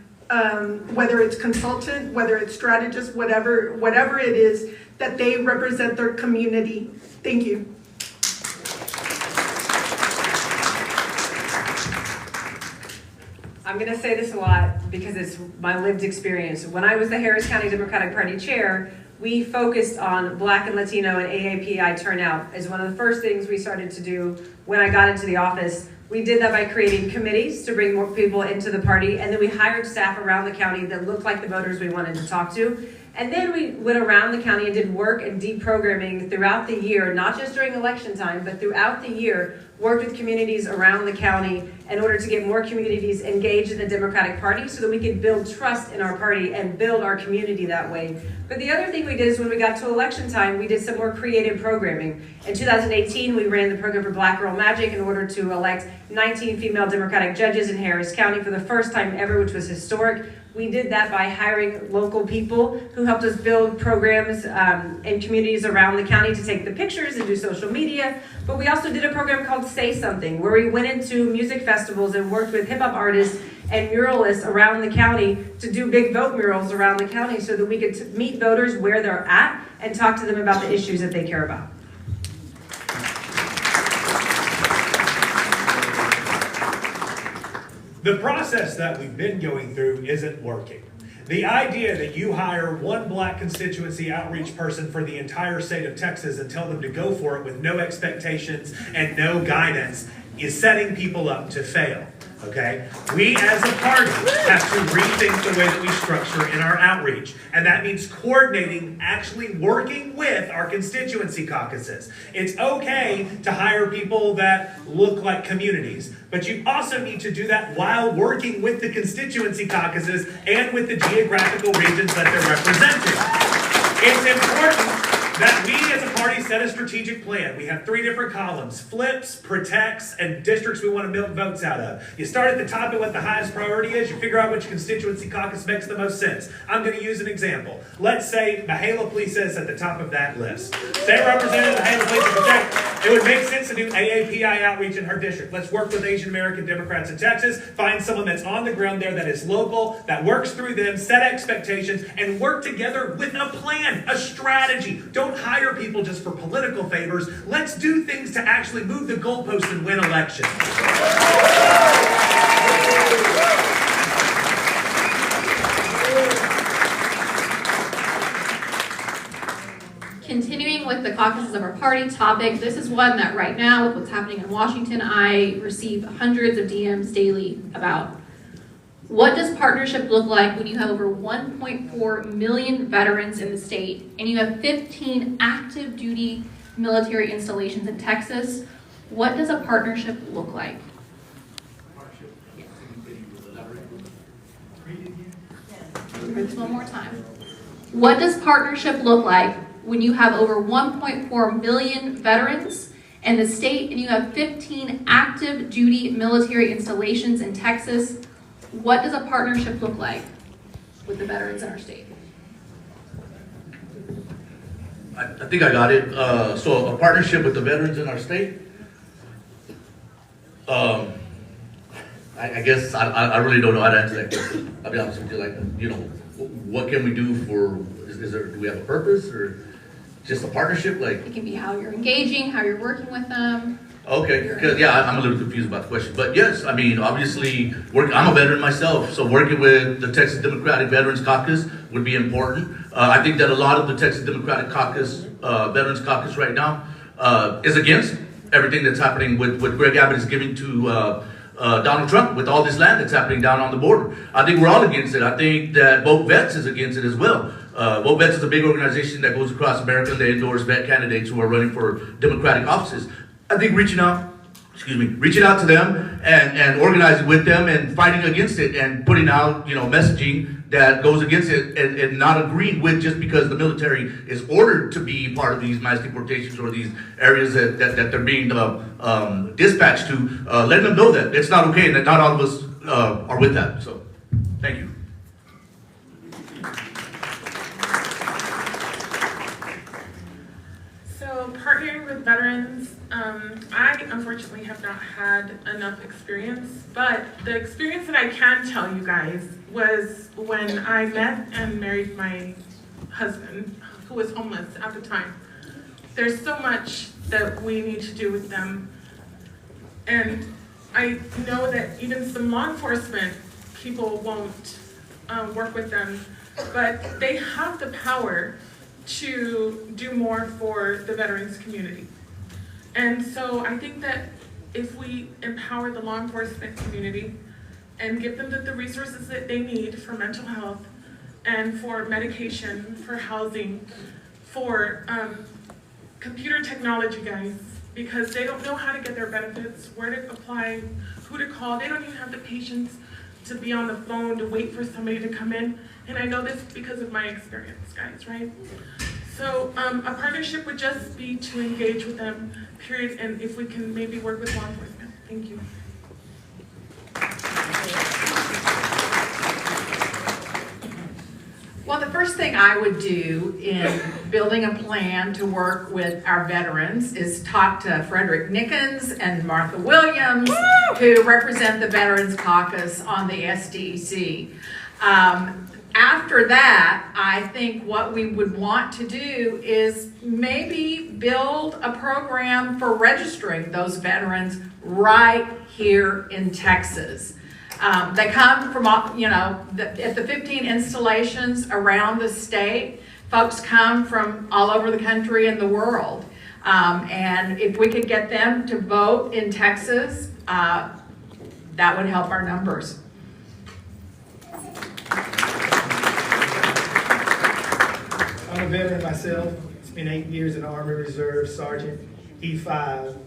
whether it's consultant, whether it's strategist, whatever it is, that they represent their community. Thank you. I'm gonna say this a lot because it's my lived experience. When I was the Harris County Democratic Party chair, we focused on Black and Latino and AAPI turnout as one of the first things we started to do when I got into the office. We did that by creating committees to bring more people into the party, and then we hired staff around the county that looked like the voters we wanted to talk to. And then we went around the county and did work and deprogramming throughout the year, not just during election time, but throughout the year, worked with communities around the county in order to get more communities engaged in the Democratic Party so that we could build trust in our party and build our community that way. But the other thing we did is when we got to election time, we did some more creative programming. In 2018, we ran the program for Black Girl Magic in order to elect 19 female Democratic judges in Harris County for the first time ever, which was historic. We did that by hiring local people who helped us build programs in communities around the county to take the pictures and do social media. But we also did a program called Say Something, where we went into music festivals and worked with hip hop artists and muralists around the county to do big vote murals around the county so that we could meet voters where they're at and talk to them about the issues that they care about. The process that we've been going through isn't working. The idea that you hire one Black constituency outreach person for the entire state of Texas and tell them to go for it with no expectations and no guidance is setting people up to fail. Okay? We as a party have to rethink the way that we structure in our outreach. And that means coordinating, actually working with our constituency caucuses. It's okay to hire people that look like communities, but you also need to do that while working with the constituency caucuses and with the geographical regions that they're representing. It's important that we as a party set a strategic plan. We have 3 different columns: flips, protects, and districts we want to milk votes out of. You start at the top of what the highest priority is. You figure out which constituency caucus makes the most sense. I'm going to use an example. Let's say Mahela Police is at the top of that list. State Representative Mahela Police and Protect. It would make sense to do AAPI outreach in her district. Let's work with Asian American Democrats in Texas, find someone that's on the ground there that is local, that works through them, set expectations, and work together with a plan, a strategy. Don't hire people just for political favors. Let's do things to actually move the goalposts and win elections. Continuing with the caucuses of our party topic, this is one that right now, with what's happening in Washington, I receive hundreds of DMs daily about. What does partnership look like when you have over 1.4 million veterans in the state and you have 15 active duty military installations in Texas? What does a partnership look like? This one more time. What does partnership look like when you have over 1.4 million veterans in the state and you have 15 active duty military installations in Texas? What does a partnership look like with the veterans in our state? I think I got it. So a partnership with the veterans in our state. I guess I really don't know how to answer that question. I'll be honest with you. Like, you know, what can we do for? Do we have a purpose, or Just a partnership, like, It can be how you're engaging, how you're working with them. okay, because, yeah, I'm a little confused about the question. But yes, I mean, obviously, I'm a veteran myself, so working with the Texas Democratic Veterans Caucus would be important. I think that a lot of the Texas Democratic Caucus, Veterans Caucus right now, is against everything that's happening with Greg Abbott is giving to Donald Trump with all this land that's happening down on the border. I think we're all against it. I think that Vote Vets is against it as well. Vote Vets is a big organization that goes across America. They endorse vet candidates who are running for Democratic offices. I think reaching out to them and organizing with them and fighting against it and putting out, messaging that goes against it and not agreeing with just because the military is ordered to be part of these mass deportations or these areas that they're being dispatched to, letting them know that it's not okay and that not all of us are with that. So, thank you. So partnering with veterans, I unfortunately have not had enough experience, but the experience that I can tell you guys was when I met and married my husband, who was homeless at the time. There's so much that we need to do with them. And I know that even some law enforcement people won't work with them, but they have the power to do more for the veterans community. And so I think that if we empower the law enforcement community and give them the resources that they need for mental health and for medication, for housing, for computer technology, guys, because they don't know how to get their benefits, where to apply, who to call. They don't even have the patience to be on the phone to wait for somebody to come in. And I know this because of my experience, guys, right? So a partnership would just be to engage with them, period, and if we can maybe work with law enforcement. Thank you. Well, the first thing I would do in building a plan to work with our veterans is talk to Frederick Nickens and Martha Williams, who represent the Veterans Caucus on the SDEC. After that, I think what we would want to do is maybe build a program for registering those veterans right here in Texas. They come from, at the 15 installations around the state, folks come from all over the country and the world. And if we could get them to vote in Texas, that would help our numbers. I'm a veteran myself. Spent 8 years in the Army Reserve, Sergeant E5.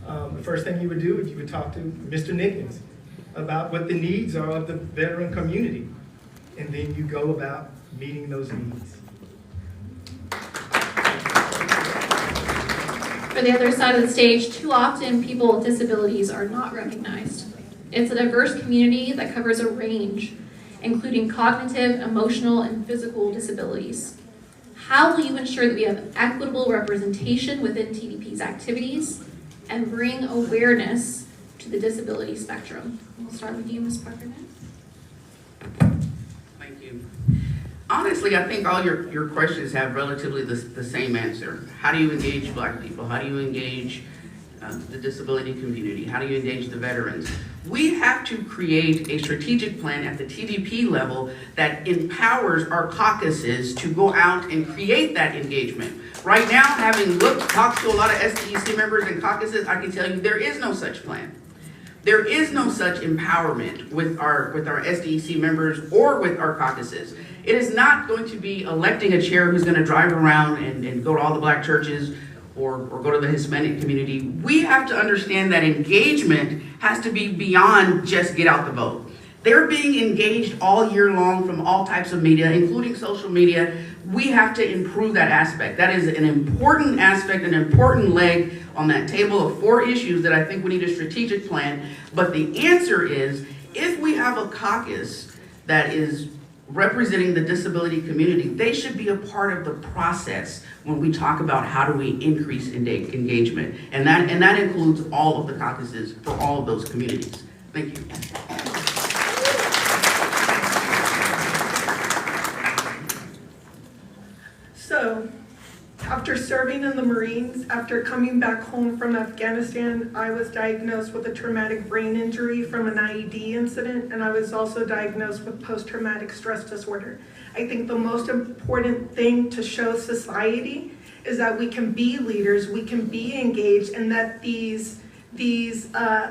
The first thing you would do is you would talk to Mr. Nickens about what the needs are of the veteran community. And then you go about meeting those needs. For the other side of the stage, too often people with disabilities are not recognized. It's a diverse community that covers a range, including cognitive, emotional, and physical disabilities. How will you ensure that we have equitable representation within TDP's activities and bring awareness to the disability spectrum? We'll start with you, Ms. Parker. Thank you. Honestly, I think all your questions have relatively the same answer. How do you engage Black people? How do you engage the disability community? How do you engage the veterans? We have to create a strategic plan at the TDP level that empowers our caucuses to go out and create that engagement. Right now, having talked to a lot of SDEC members and caucuses, I can tell you there is no such plan. There is no such empowerment with our SDEC members or with our caucuses. It is not going to be electing a chair who's going to drive around and go to all the Black churches or go to the Hispanic community. We have to understand that engagement has to be beyond just get out the vote. They're being engaged all year long from all types of media, including social media. We have to improve that aspect. That is an important aspect, an important leg on that table of 4 issues that I think we need a strategic plan. But the answer is, if we have a caucus that is representing the disability community, they should be a part of the process when we talk about how do we increase engagement. And that includes all of the caucuses for all of those communities. Thank you. So, after After serving in the Marines, after coming back home from Afghanistan, I was diagnosed with a traumatic brain injury from an IED incident, and I was also diagnosed with post-traumatic stress disorder. I think the most important thing to show society is that we can be leaders, we can be engaged, and that these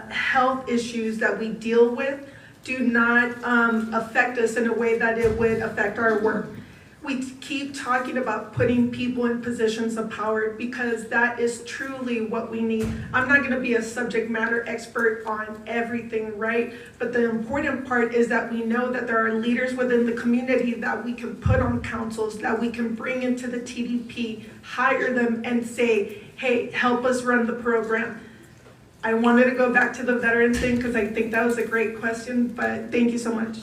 health issues that we deal with do not affect us in a way that it would affect our work. We keep talking about putting people in positions of power because that is truly what we need. I'm not going to be a subject matter expert on everything, right? But the important part is that we know that there are leaders within the community that we can put on councils, that we can bring into the TDP, hire them and say, hey, help us run the program. I wanted to go back to the veteran thing because I think that was a great question, but thank you so much.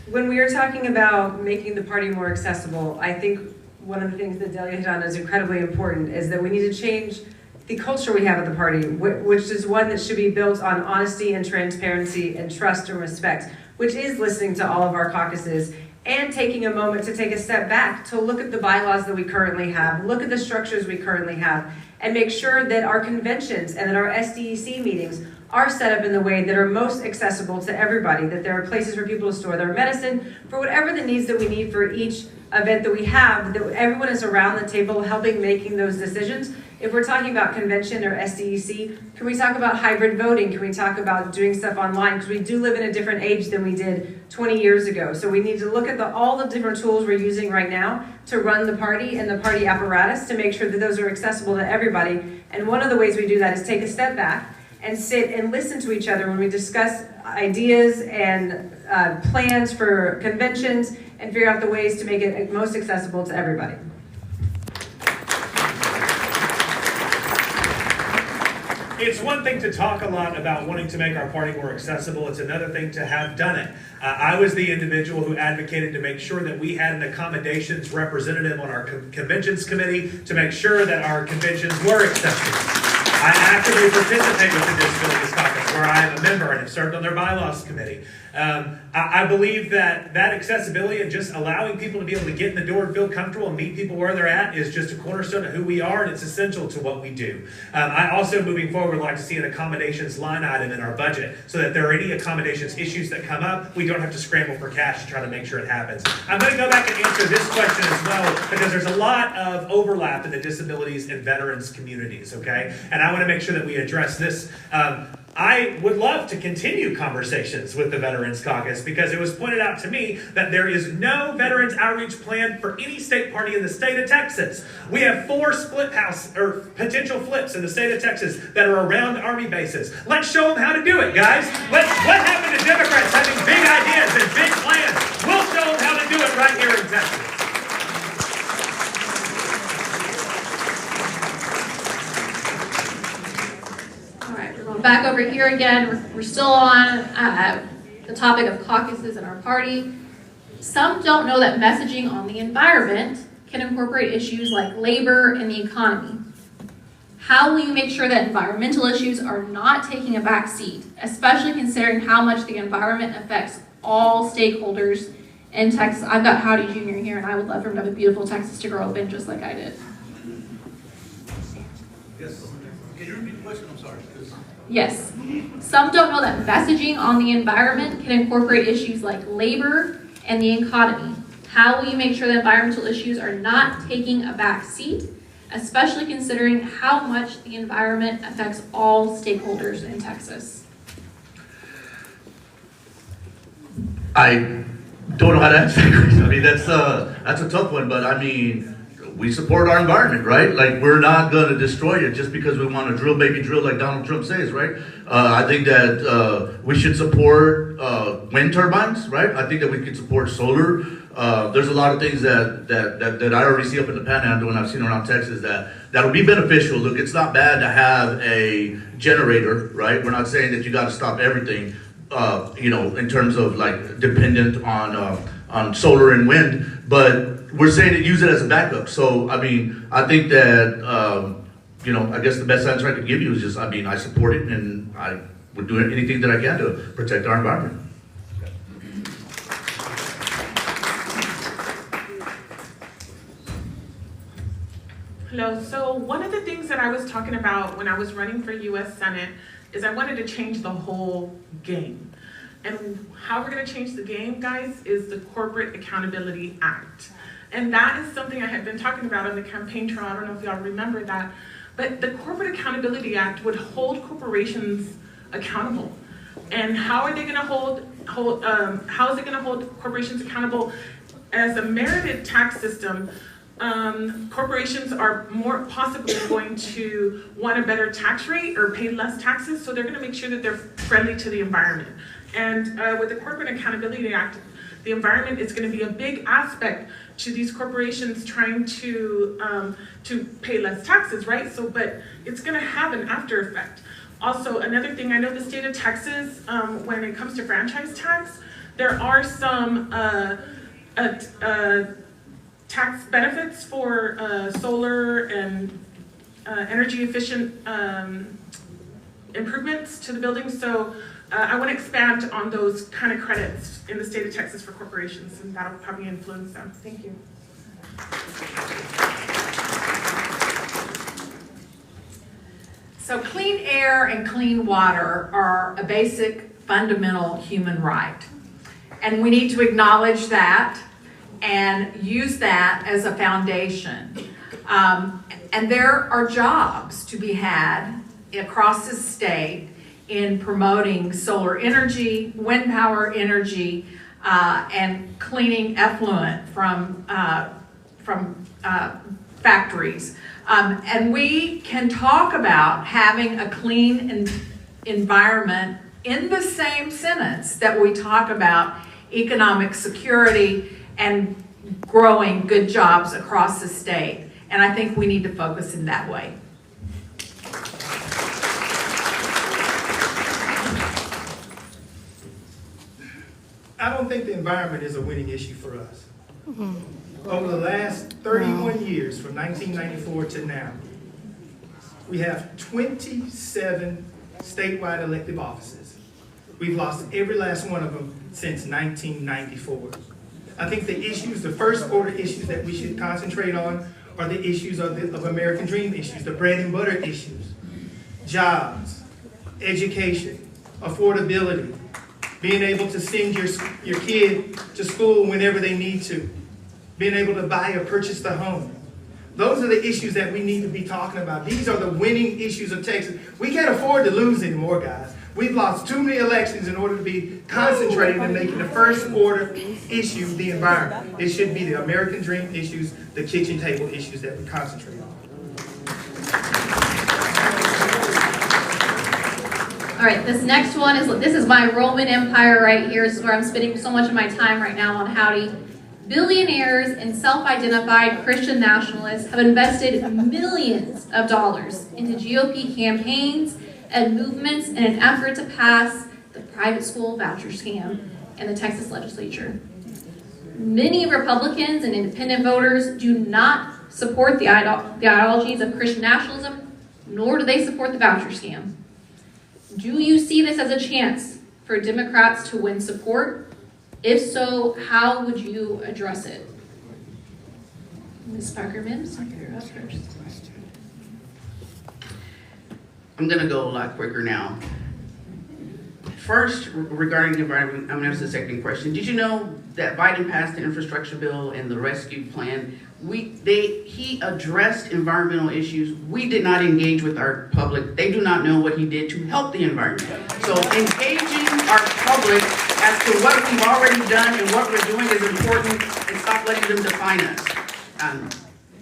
When we are talking about making the party more accessible, I think one of the things that Delia hit on is incredibly important, is that we need to change the culture we have at the party, which is one that should be built on honesty and transparency and trust and respect, which is listening to all of our caucuses and taking a moment to take a step back to look at the bylaws that we currently have, look at the structures we currently have, and make sure that our conventions and that our SDEC meetings are set up in the way that are most accessible to everybody, that there are places for people to store their medicine, for whatever the needs that we need for each event that we have, that everyone is around the table helping making those decisions. If we're talking about convention or SDEC, can we talk about hybrid voting? Can we talk about doing stuff online? Because we do live in a different age than we did 20 years ago. So we need to look at all the different tools we're using right now to run the party and the party apparatus to make sure that those are accessible to everybody. And one of the ways we do that is take a step back and sit and listen to each other when we discuss ideas and plans for conventions and figure out the ways to make it most accessible to everybody. It's one thing to talk a lot about wanting to make our party more accessible. It's another thing to have done it. I was the individual who advocated to make sure that we had an accommodations representative on our conventions committee to make sure that our conventions were accessible. I actively participate with the Disabilities Caucus, where I am a member and have served on their bylaws committee. I believe that accessibility and just allowing people to be able to get in the door and feel comfortable and meet people where they're at is just a cornerstone of who we are, and it's essential to what we do. I also, moving forward, would like to see an accommodations line item in our budget so that if there are any accommodations issues that come up, we don't have to scramble for cash to try to make sure it happens. I'm going to go back and answer this question as well because there's a lot of overlap in the disabilities and veterans communities, okay? And I want to make sure that we address this. I would love to continue conversations with the Veterans Caucus because it was pointed out to me that there is no veterans outreach plan for any state party in the state of Texas. We have 4 split house or potential flips in the state of Texas that are around Army bases. Let's show them how to do it, guys. What happened to Democrats having big ideas and big plans? We'll show them how to do it right here in Texas. Back over here again, we're still on the topic of caucuses in our party. Some don't know that messaging on the environment can incorporate issues like labor and the economy. How will you make sure that environmental issues are not taking a back seat, especially considering how much the environment affects all stakeholders in Texas? I've got Howdy Jr. here, and I would love for him to have a beautiful Texas to grow up in just like I did. Yes. Can you repeat the question? I'm sorry. Yes. Some don't know that messaging on the environment can incorporate issues like labor and the economy. How will you make sure that environmental issues are not taking a back seat, especially considering how much the environment affects all stakeholders in Texas? I don't know how to answer that question. I mean, that's a tough one, but I mean, we support our environment, right? Like, we're not going to destroy it just because we want to drill, baby, drill, like Donald Trump says, right? I think that we should support wind turbines, right? I think that we could support solar. There's a lot of things that I already see up in the Panhandle and I've seen around Texas that'll be beneficial. Look, it's not bad to have a generator, right? We're not saying that you got to stop everything, in terms of like dependent on solar and wind, but we're saying to use it as a backup. So, I mean, I think that, I guess the best answer I could give you is just, I support it and I would do anything that I can to protect our environment. Hello. So one of the things that I was talking about when I was running for US Senate is I wanted to change the whole game. And how we're gonna change the game, guys, is the Corporate Accountability Act. And that is something I had been talking about on the campaign trail. I don't know if y'all remember that. But the Corporate Accountability Act would hold corporations accountable. And how are they gonna how is it gonna hold corporations accountable? As a merited tax system, corporations are more possibly going to want a better tax rate or pay less taxes, so they're gonna make sure that they're friendly to the environment. And with the Corporate Accountability Act, the environment is gonna be a big aspect to these corporations trying to pay less taxes, right? So, but it's gonna have an after effect. Also, another thing, I know the state of Texas, when it comes to franchise tax, there are some tax benefits for solar and energy efficient improvements to the buildings. So I want to expand on those kind of credits in the state of Texas for corporations, and that'll probably influence them. Thank you. So clean air and clean water are a basic fundamental human right. And we need to acknowledge that and use that as a foundation. And there are jobs to be had across the state in promoting solar energy, wind power energy, and cleaning effluent from factories. And we can talk about having a clean environment in the same sentence that we talk about economic security and growing good jobs across the state. And I think we need to focus in that way. I don't think the environment is a winning issue for us. Over the last 31 years, from 1994 to now, we have 27 statewide elective offices. We've lost every last one of them since 1994. I think the issues, the first order issues that we should concentrate on are the issues of American Dream issues, the bread and butter issues. Jobs, education, affordability, being able to send your kid to school whenever they need to, being able to buy or purchase the home. Those are the issues that we need to be talking about. These are the winning issues of Texas. We can't afford to lose anymore, guys. We've lost too many elections in order to be concentrating and making the first order issue the environment. It should be the American Dream issues, the kitchen table issues that we concentrate on. All right, this next one this is my Roman Empire right here. This is where I'm spending so much of my time right now on Howdy. Billionaires and self-identified Christian nationalists have invested millions of dollars into GOP campaigns and movements in an effort to pass the private school voucher scam in the Texas legislature. Many Republicans and independent voters do not support the ideologies of Christian nationalism, nor do they support the voucher scam. Do you see this as a chance for Democrats to win support? If so, how would you address it? Ms. Parker-Mims, you're up first. I'm gonna go a lot quicker now. First, regarding the environment, I'm gonna ask the second question. Did you know that Biden passed the infrastructure bill and the rescue plan? He addressed environmental issues. We did not engage with our public. They do not know what he did to help the environment. So engaging our public as to what we've already done and what we're doing is important, and stop letting them define us.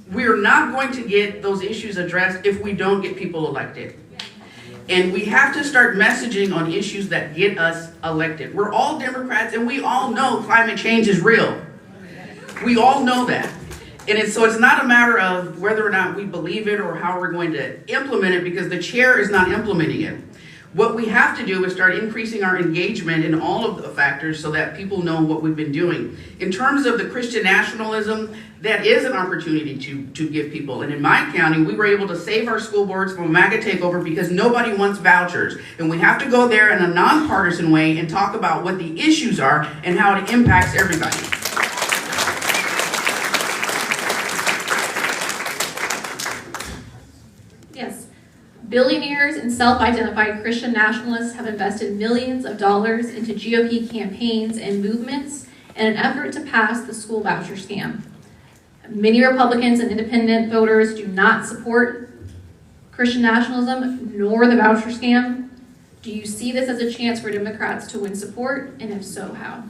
We're not going to get those issues addressed if we don't get people elected. And we have to start messaging on issues that get us elected. We're all Democrats and we all know climate change is real. We all know that. And so it's not a matter of whether or not we believe it or how we're going to implement it, because the chair is not implementing it. What we have to do is start increasing our engagement in all of the factors so that people know what we've been doing. In terms of the Christian nationalism, that is an opportunity to give people. And in my county, we were able to save our school boards from a MAGA takeover because nobody wants vouchers. And we have to go there in a nonpartisan way and talk about what the issues are and how it impacts everybody. Billionaires and self-identified Christian nationalists have invested millions of dollars into GOP campaigns and movements in an effort to pass the school voucher scam. Many Republicans and independent voters do not support Christian nationalism nor the voucher scam. Do you see this as a chance for Democrats to win support, and if so, how?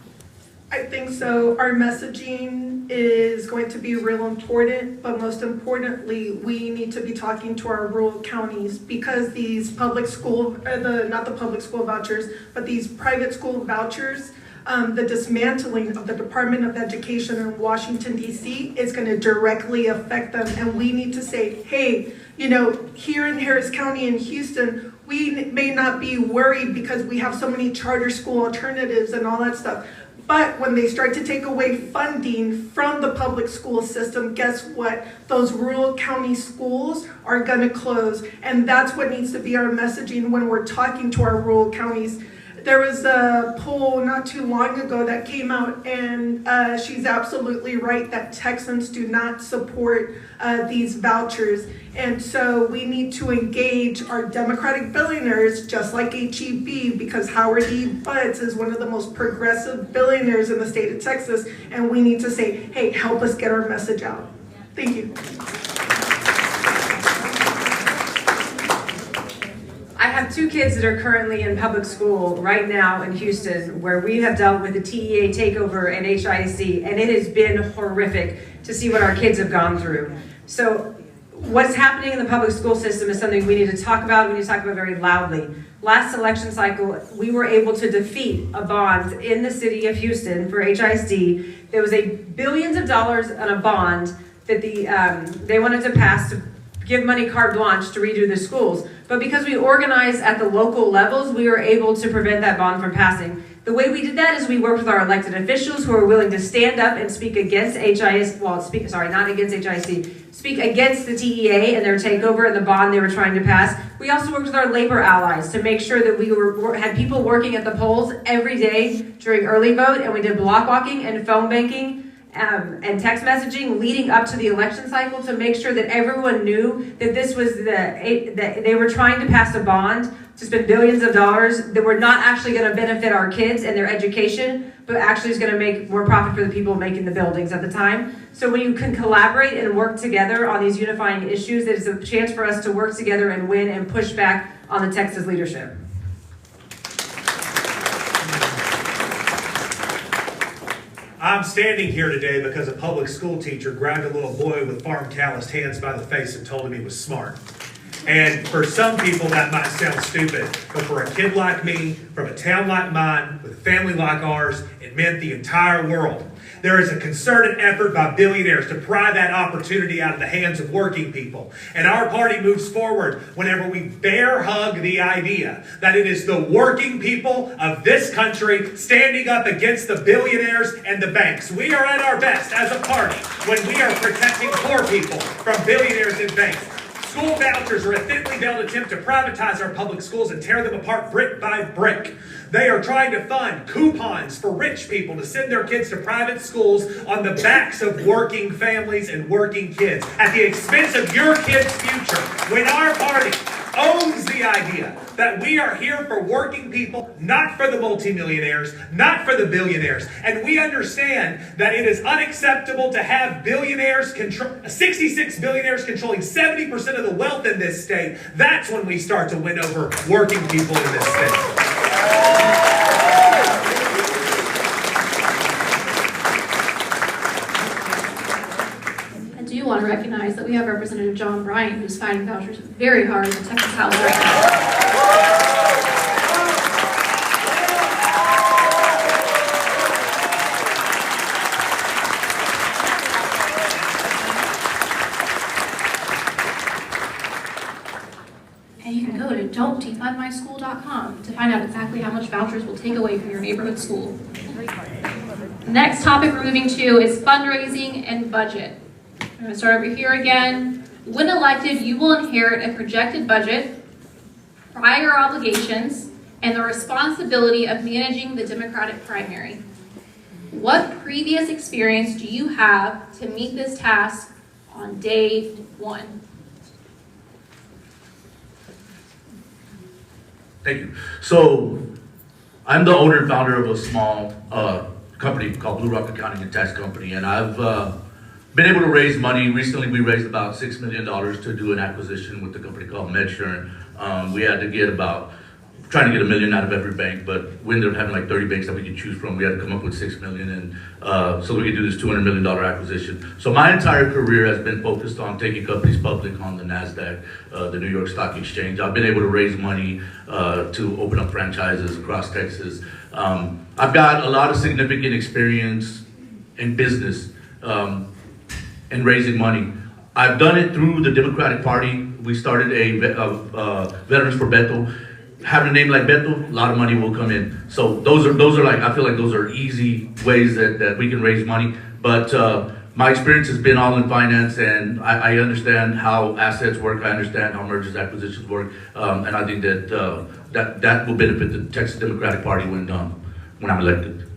I think so. Our messaging is going to be real important, but most importantly, we need to be talking to our rural counties because these public school, not the public school vouchers, but these private school vouchers, the dismantling of the Department of Education in Washington, D.C. is going to directly affect them. And we need to say, hey, here in Harris County in Houston, we may not be worried because we have so many charter school alternatives and all that stuff. But when they start to take away funding from the public school system, guess what? Those rural county schools are going to close. And that's what needs to be our messaging when we're talking to our rural counties. There was a poll not too long ago that came out, and she's absolutely right that Texans do not support these vouchers. And so we need to engage our Democratic billionaires, just like HEB, because Howard E. Butts is one of the most progressive billionaires in the state of Texas, and we need to say, hey, help us get our message out. Thank you. I have two kids that are currently in public school right now in Houston, where we have dealt with the TEA takeover and HIC, and it has been horrific to see what our kids have gone through. So what's happening in the public school system is something we need to talk about. We need to talk about very loudly. Last election cycle, we were able to defeat a bond in the city of Houston for HISD. There was billions of dollars on a bond that they wanted to pass to give money carte blanche to redo the schools. But because we organized at the local levels, we were able to prevent that bond from passing. The way we did that is we worked with our elected officials who are willing to stand up and speak against speak against the TEA and their takeover and the bond they were trying to pass. We also worked with our labor allies to make sure that we had people working at the polls every day during early vote, and we did block walking and phone banking and text messaging leading up to the election cycle to make sure that everyone knew that this was that they were trying to pass a bond to spend billions of dollars that were not actually going to benefit our kids and their education, but actually is going to make more profit for the people making the buildings at the time. So when you can collaborate and work together on these unifying issues, there's a chance for us to work together and win and push back on the Texas leadership. I'm standing here today because a public school teacher grabbed a little boy with farm calloused hands by the face and told him he was smart. And for some people that might sound stupid, but for a kid like me, from a town like mine, with a family like ours, it meant the entire world. There is a concerted effort by billionaires to pry that opportunity out of the hands of working people. And our party moves forward whenever we bear hug the idea that it is the working people of this country standing up against the billionaires and the banks. We are at our best as a party when we are protecting poor people from billionaires and banks. School vouchers are a thinly veiled attempt to privatize our public schools and tear them apart brick by brick. They are trying to fund coupons for rich people to send their kids to private schools on the backs of working families and working kids at the expense of your kids' future. When our party owns the idea that we are here for working people, not for the multimillionaires, not for the billionaires, and we understand that it is unacceptable to have 66 billionaires controlling 70% of the wealth in this state, that's when we start to win over working people in this state. I do want to recognize that we have Representative John Bryant, who's fighting vouchers very hard in the Texas House right now. And you can go to don'tdefundmyschool.com to find out exactly how much vouchers will take away from your neighborhood school. Next topic we're moving to is fundraising and budget. I'm going to start over here again. When elected, you will inherit a projected budget, prior obligations, and the responsibility of managing the Democratic primary. What previous experience do you have to meet this task on day one? Thank you. So, I'm the owner and founder of a small company called Blue Rock Accounting and Tax Company, and I've been able to raise money. Recently, we raised about $6 million to do an acquisition with a company called MedSurant. We had to get trying to get $1 million out of every bank, but we ended up having like 30 banks that we could choose from. We had to come up with $6 million, and so we could do this $200 million acquisition. So my entire career has been focused on taking companies public on the NASDAQ, the New York Stock Exchange. I've been able to raise money to open up franchises across Texas. I've got a lot of significant experience in business and raising money. I've done it through the Democratic Party. We started a Veterans for Bethel. Having a name like Bethel, a lot of money will come in. So those are like, I feel like those are easy ways that we can raise money. But my experience has been all in finance, and I understand how assets work. I understand how mergers, acquisitions work, and I think that that will benefit the Texas Democratic Party when I'm elected.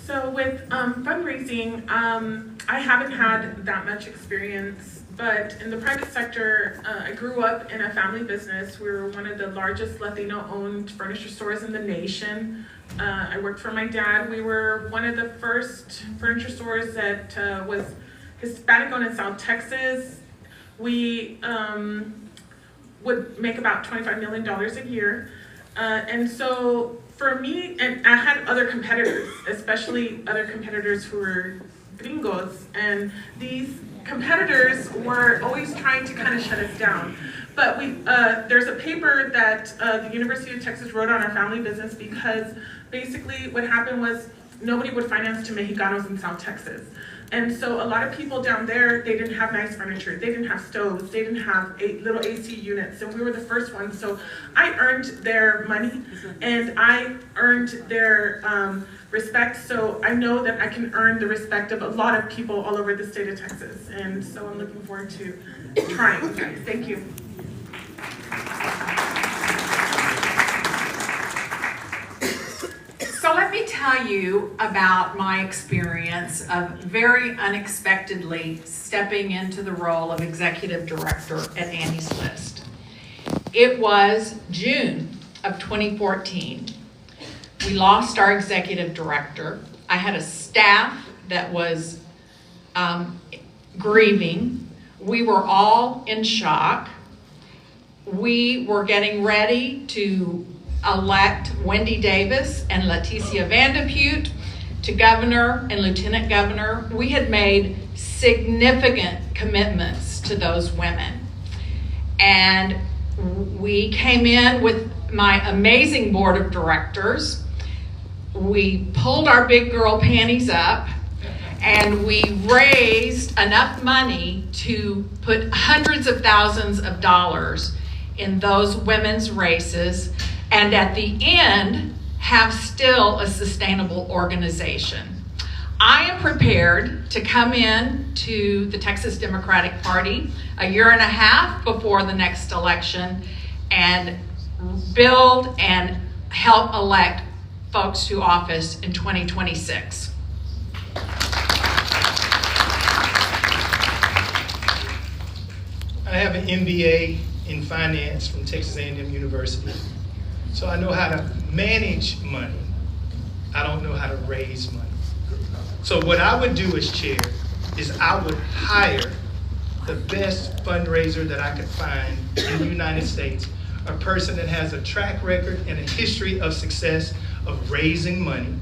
So with fundraising, I haven't had that much experience, but in the private sector, I grew up in a family business. We were one of the largest Latino-owned furniture stores in the nation. I worked for my dad. We were one of the first furniture stores that was Hispanic-owned in South Texas. We would make about $25 million a year. And so for me, and I had other competitors, especially other competitors who were gringos, and these competitors were always trying to kind of shut us down. But there's a paper that the University of Texas wrote on our family business, because basically what happened was nobody would finance to Mexicanos in South Texas. And so a lot of people down there, they didn't have nice furniture, they didn't have stoves, they didn't have little AC units, and we were the first ones. So I earned their money, and I earned their respect, so I know that I can earn the respect of a lot of people all over the state of Texas. And so I'm looking forward to trying, guys. Thank you. So let me tell you about my experience of very unexpectedly stepping into the role of executive director at Annie's List. It was June of 2014. We lost our executive director. I had a staff that was grieving. We were all in shock. We were getting ready to elect Wendy Davis and Leticia Vandepute to governor and lieutenant governor. We had made significant commitments to those women. And we came in with my amazing board of directors. We pulled our big girl panties up, and we raised enough money to put hundreds of thousands of dollars in those women's races, and at the end, have still a sustainable organization. I am prepared to come in to the Texas Democratic Party a year and a half before the next election and build and help elect folks to office in 2026. I have an MBA in finance from Texas A&M University. So I know how to manage money. I don't know how to raise money. So what I would do as chair is I would hire the best fundraiser that I could find in the United States, a person that has a track record and a history of success of raising money,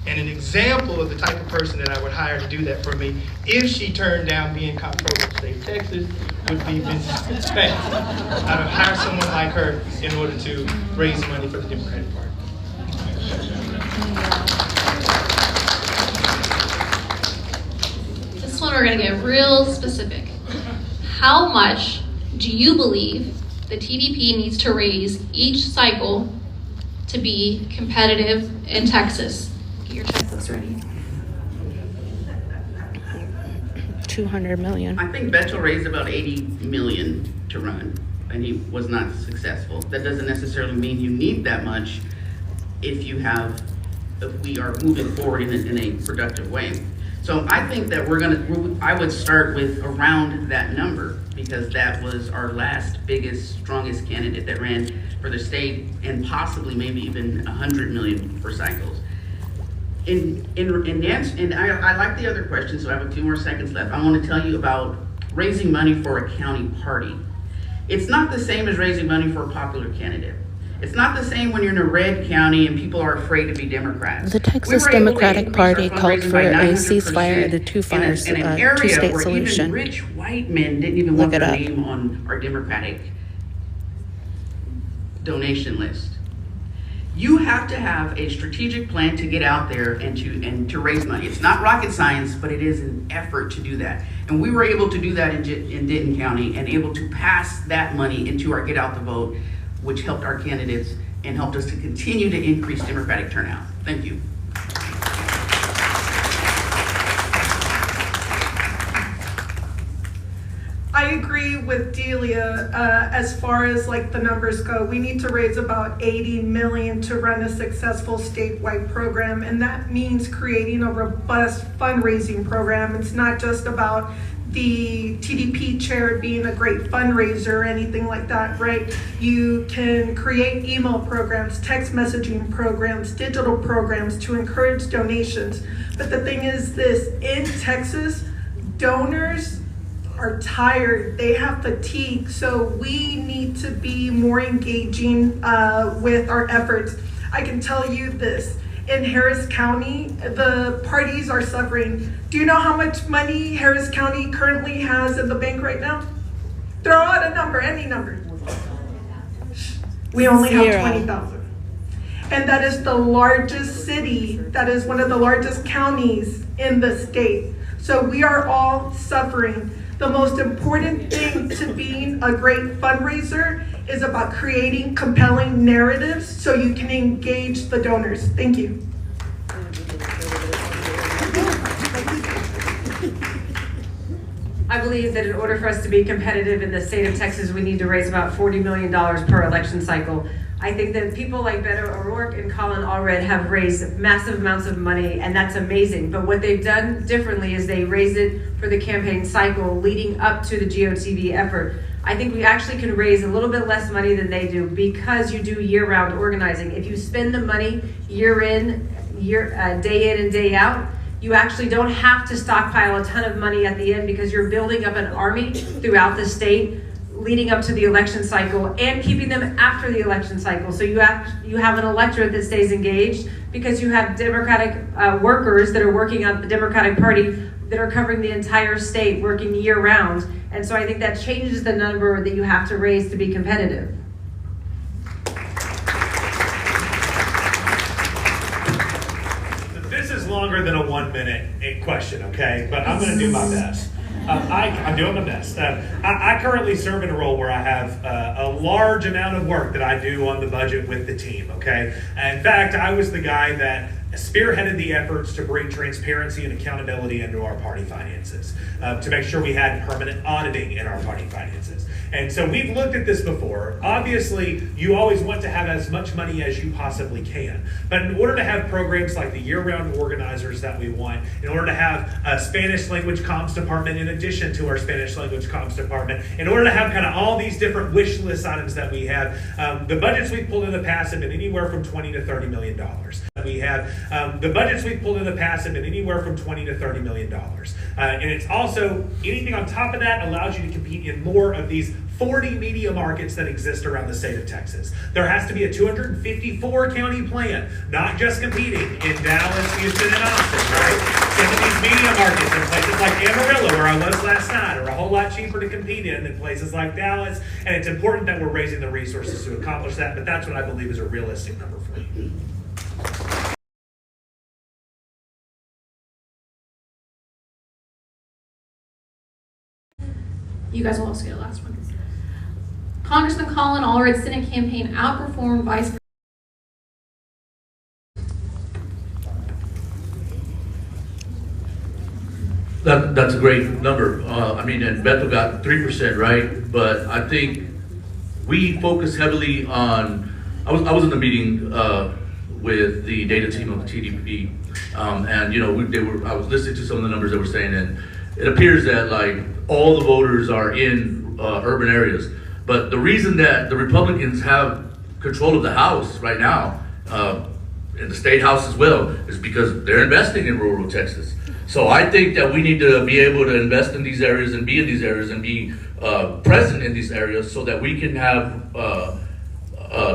and an example of the type of person that I would hire to do that for me if she turned down being comptroller of the state of Texas would be Mrs. Spence. I would hire someone like her in order to raise money for the Democratic Party. This one we're going to get real specific. How much do you believe the TDP needs to raise each cycle to be competitive in Texas? Get your checkbooks ready. 200 million. I think Betchel raised about 80 million to run, and he was not successful. That doesn't necessarily mean you need that much if we are moving forward in a productive way. So So I think that I would start with around that number, because that was our last biggest, strongest candidate that ran for the state, and possibly maybe even 100 million for cycles. And I like the other question, so I have a few more seconds left. I want to tell you about raising money for a county party. It's not the same as raising money for a popular candidate. It's not the same when you're in a red county and people are afraid to be Democrats. The Texas Democratic Party called for a ceasefire and a two-state solution. Even rich white men didn't even want Look it their up. name on our Democratic donation list. You have to have a strategic plan to get out there and to raise money. It's not rocket science, but it is an effort to do that. And we were able to do that in Denton County, and able to pass that money into our Get Out the Vote, which helped our candidates and helped us to continue to increase Democratic turnout. Thank you. I agree with Delia as far as like the numbers go. We need to raise about 80 million to run a successful statewide program, and that means creating a robust fundraising program. It's not just about the TDP chair being a great fundraiser or anything like that, right? You can create email programs, text messaging programs, digital programs to encourage donations. But the thing is this, in Texas, donors are tired, they have fatigue, so we need to be more engaging with our efforts. I can tell you this, in Harris County, the parties are suffering. Do you know how much money Harris County currently has in the bank right now? Throw out a number, any number. We only have 20,000. And that is the largest city, that is one of the largest counties in the state. So we are all suffering. The most important thing to being a great fundraiser is about creating compelling narratives so you can engage the donors. Thank you. I believe that in order for us to be competitive in the state of Texas, we need to raise about $40 million per election cycle. I think that people like Beto O'Rourke and Colin Allred have raised massive amounts of money, and that's amazing. But what they've done differently is they raise it for the campaign cycle leading up to the GOTV effort. I think we actually can raise a little bit less money than they do because you do year-round organizing. If you spend the money year in, day in and day out, you actually don't have to stockpile a ton of money at the end because you're building up an army throughout the state leading up to the election cycle and keeping them after the election cycle. So you have an electorate that stays engaged because you have Democratic workers that are working on the Democratic Party that are covering the entire state, working year round. And so I think that changes the number that you have to raise to be competitive. This is longer than a 1 minute question, okay? But I'm going to do my best. I'm doing my best. I currently serve in a role where I have a large amount of work that I do on the budget with the team, okay? In fact, I was the guy that spearheaded the efforts to bring transparency and accountability into our party finances, to make sure we had permanent auditing in our party finances. And so we've looked at this before. Obviously, you always want to have as much money as you possibly can. But in order to have programs like the year-round organizers that we want, in order to have a Spanish language comms department in addition to our Spanish language comms department, in order to have kind of all these different wish list items that we have, the budgets we've pulled in the past have been anywhere from $20 to $30 million. We have the budgets we've pulled in the past have been anywhere from $20 to $30 million. And it's also, anything on top of that allows you to compete in more of these 40 media markets that exist around the state of Texas. There has to be a 254 county plan, not just competing in Dallas, Houston, and Austin, right? Some of these media markets in places like Amarillo, where I was last night, are a whole lot cheaper to compete in than places like Dallas. And it's important that we're raising the resources to accomplish that, but that's what I believe is a realistic number for you. You guys will also get a last one. Congressman Colin Allred's Senate campaign outperformed Vice That's a great number. I mean, and Bethel got 3%, right? But I think we focus heavily on, I was in the meeting with the data team of the TDP, And, you know, I was listening to some of the numbers that were saying, and it appears that like all the voters are in urban areas. But the reason that the Republicans have control of the House right now, in the State House as well, is because they're investing in rural Texas. So I think that we need to be able to invest in these areas and be in these areas and be present in these areas so that we can have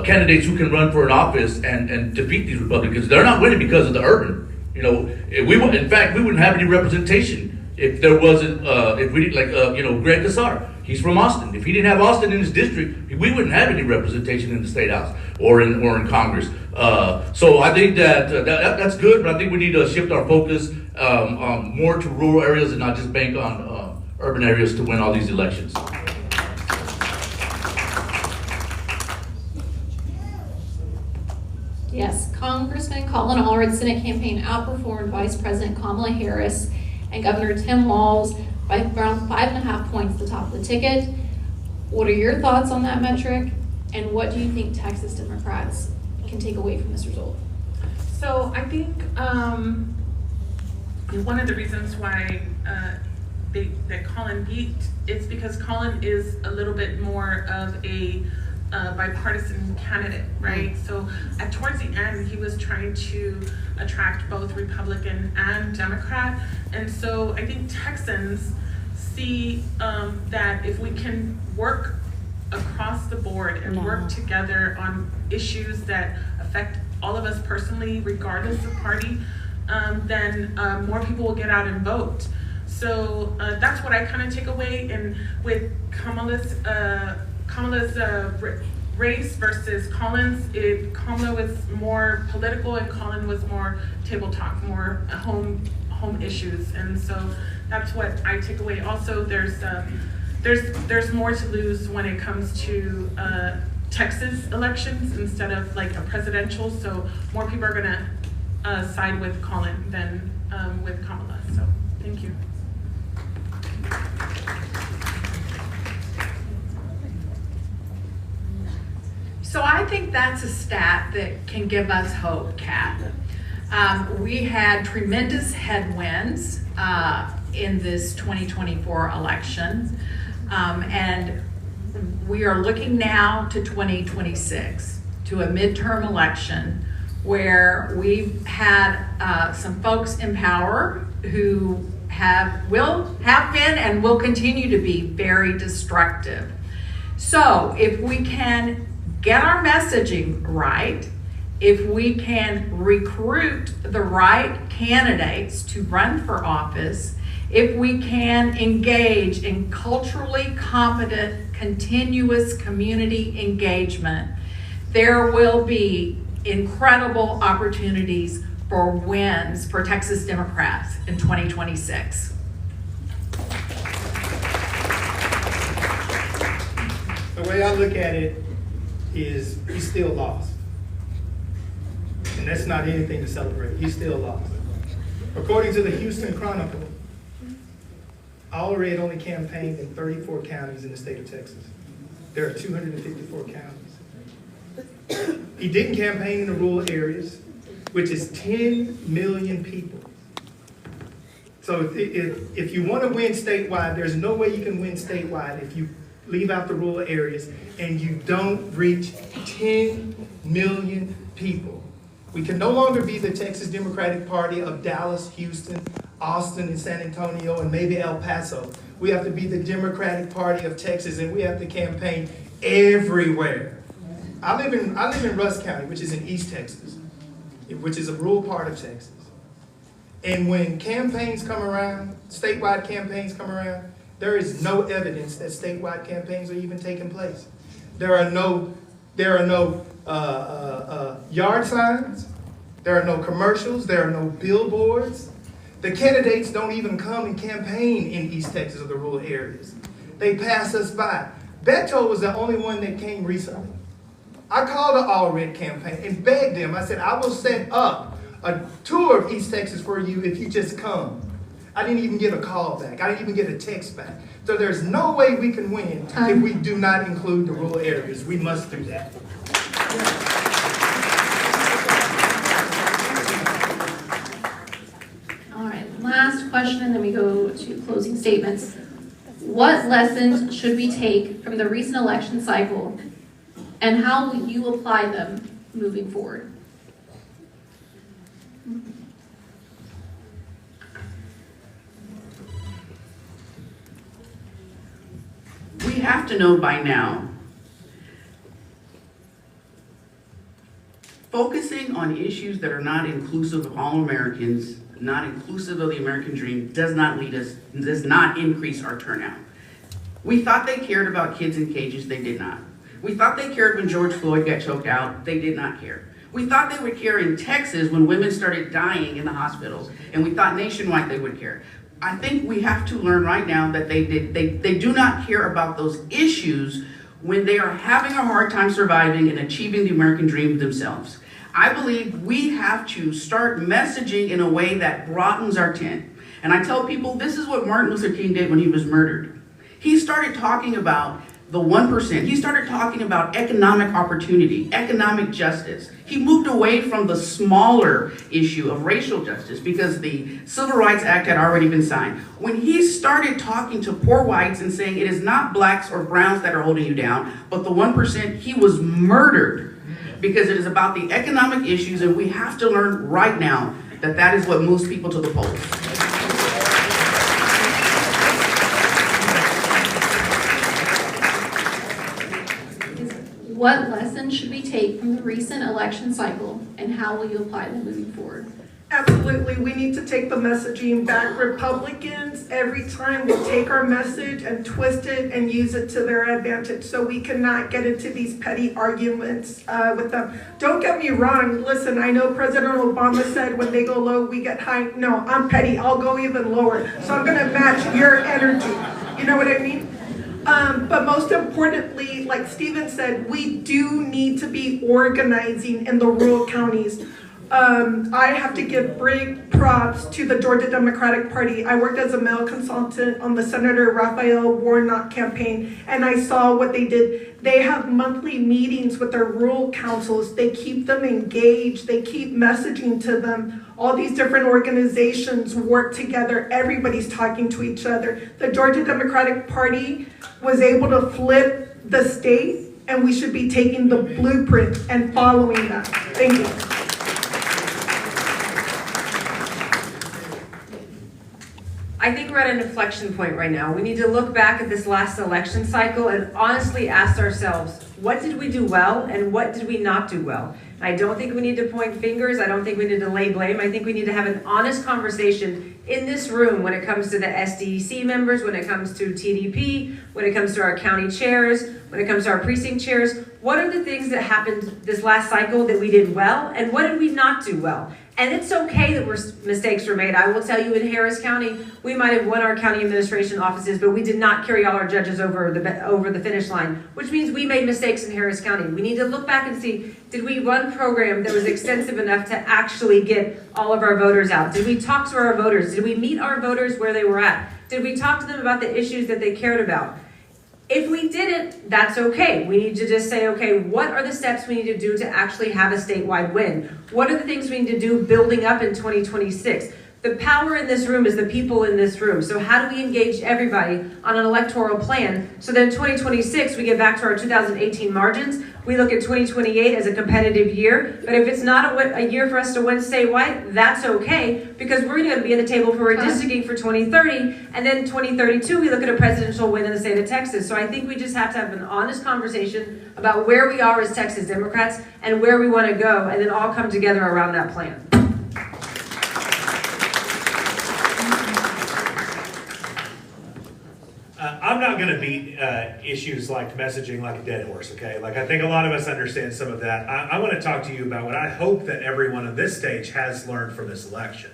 candidates who can run for an office and defeat these Republicans. They're not winning because of the urban. You know, in fact, we wouldn't have any representation if there wasn't, if we didn't, like, you know, Greg Casar, he's from Austin. If he didn't have Austin in his district, we wouldn't have any representation in the State House or in Congress. So I think that's good, but I think we need to shift our focus more to rural areas and not just bank on urban areas to win all these elections. Yes, Congressman Colin Allred's Senate campaign outperformed Vice President Kamala Harris and Governor Tim Walz by around 5.5 points at the top of the ticket. What are your thoughts on that metric? And what do you think Texas Democrats can take away from this result? So I think one of the reasons why that Colin beat is because Colin is a little bit more of a bipartisan candidate, right? So towards the end, he was trying to attract both Republican and Democrat. And so I think Texans see that if we can work across the board and work together on issues that affect all of us personally, regardless of party, then more people will get out and vote. So that's what I kind of take away. And with Kamala's race versus Colin's, Kamala was more political and Colin was more table talk, more home issues. And so that's what I take away. Also, there's more to lose when it comes to Texas elections instead of like a presidential. So more people are gonna side with Colin than with Kamala. So thank you. So I think that's a stat that can give us hope, Kat. We had tremendous headwinds in this 2024 election, and we are looking now to 2026, to a midterm election where we've had some folks in power who will have been and will continue to be very destructive. So if we can get our messaging right, if we can recruit the right candidates to run for office, if we can engage in culturally competent, continuous community engagement, there will be incredible opportunities for wins for Texas Democrats in 2026. The way I look at it is he still lost. And that's not anything to celebrate. He still lost. According to the Houston Chronicle, Allred only campaigned in 34 counties in the state of Texas. There are 254 counties. He didn't campaign in the rural areas, which is 10 million people. So if you want to win statewide, there's no way you can win statewide if you leave out the rural areas and you don't reach 10 million people. We can no longer be the Texas Democratic Party of Dallas, Houston, Austin, and San Antonio, and maybe El Paso. We have to be the Democratic Party of Texas, and we have to campaign everywhere. I live in Rusk County, which is in East Texas, which is a rural part of Texas. And when campaigns come around, statewide campaigns come around, there is no evidence that statewide campaigns are even taking place. There are no yard signs. There are no commercials. There are no billboards. The candidates don't even come and campaign in East Texas or the rural areas. They pass us by. Beto was the only one that came recently. I called the Allred campaign and begged them. I said, I will set up a tour of East Texas for you if you just come. I didn't even get a call back. I didn't even get a text back. So there's no way we can win if we do not include the rural areas. We must do that. question, and then we go to closing statements. What lessons should we take from the recent election cycle, and how will you apply them moving forward? We have to know by now, focusing on issues that are not inclusive of all Americans, not inclusive of the American dream, does not increase our turnout. We thought they cared about kids in cages, they did not. We thought they cared when George Floyd got choked out, they did not care. We thought they would care in Texas when women started dying in the hospitals, and we thought nationwide they would care. I think we have to learn right now that they do not care about those issues when they are having a hard time surviving and achieving the American dream themselves. I believe we have to start messaging in a way that broadens our tent. And I tell people, this is what Martin Luther King did when he was murdered. He started talking about the 1%. He started talking about economic opportunity, economic justice. He moved away from the smaller issue of racial justice because the Civil Rights Act had already been signed. When he started talking to poor whites and saying it is not blacks or browns that are holding you down, but the 1%, he was murdered because it is about the economic issues, and we have to learn right now that that is what moves people to the polls. What lessons should we take from the recent election cycle, and how will you apply them moving forward? Absolutely, we need to take the messaging back. Republicans, every time they take our message and twist it and use it to their advantage, so we cannot get into these petty arguments with them. Don't get me wrong, listen, I know President Obama said when they go low, we get high. No, I'm petty, I'll go even lower. So I'm gonna match your energy, you know what I mean? But most importantly, like Steven said, we do need to be organizing in the rural counties. I have to give big props to the Georgia Democratic Party. I worked as a mail consultant on the Senator Raphael Warnock campaign, and I saw what they did. They have monthly meetings with their rural councils. They keep them engaged. They keep messaging to them. All these different organizations work together. Everybody's talking to each other. The Georgia Democratic Party was able to flip the state, and we should be taking the blueprint and following that. Thank you. I think we're at an inflection point right now. We need to look back at this last election cycle and honestly ask ourselves, what did we do well and what did we not do well? And I don't think we need to point fingers. I don't think we need to lay blame. I think we need to have an honest conversation in this room when it comes to the SDEC members, when it comes to TDP, when it comes to our county chairs, when it comes to our precinct chairs. What are the things that happened this last cycle that we did well, and what did we not do well? And it's okay that mistakes were made. I will tell you, in Harris County, we might have won our county administration offices, but we did not carry all our judges over the finish line, which means we made mistakes in Harris County. We need to look back and see, did we run a program that was extensive enough to actually get all of our voters out? Did we talk to our voters? Did we meet our voters where they were at? Did we talk to them about the issues that they cared about? If we didn't, that's okay. We need to just say, okay, what are the steps we need to do to actually have a statewide win? What are the things we need to do building up in 2026? The power in this room is the people in this room. So how do we engage everybody on an electoral plan so that in 2026 we get back to our 2018 margins? We look at 2028 as a competitive year, but if it's not a year for us to win statewide, that's okay, because we're going to be at the table for redistricting for 2030, and then 2032 we look at a presidential win in the state of Texas. So I think we just have to have an honest conversation about where we are as Texas Democrats and where we want to go, and then all come together around that plan. I'm not going to beat issues like messaging like a dead horse, okay? Like, I think a lot of us understand some of that. I want to talk to you about what I hope that everyone on this stage has learned from this election.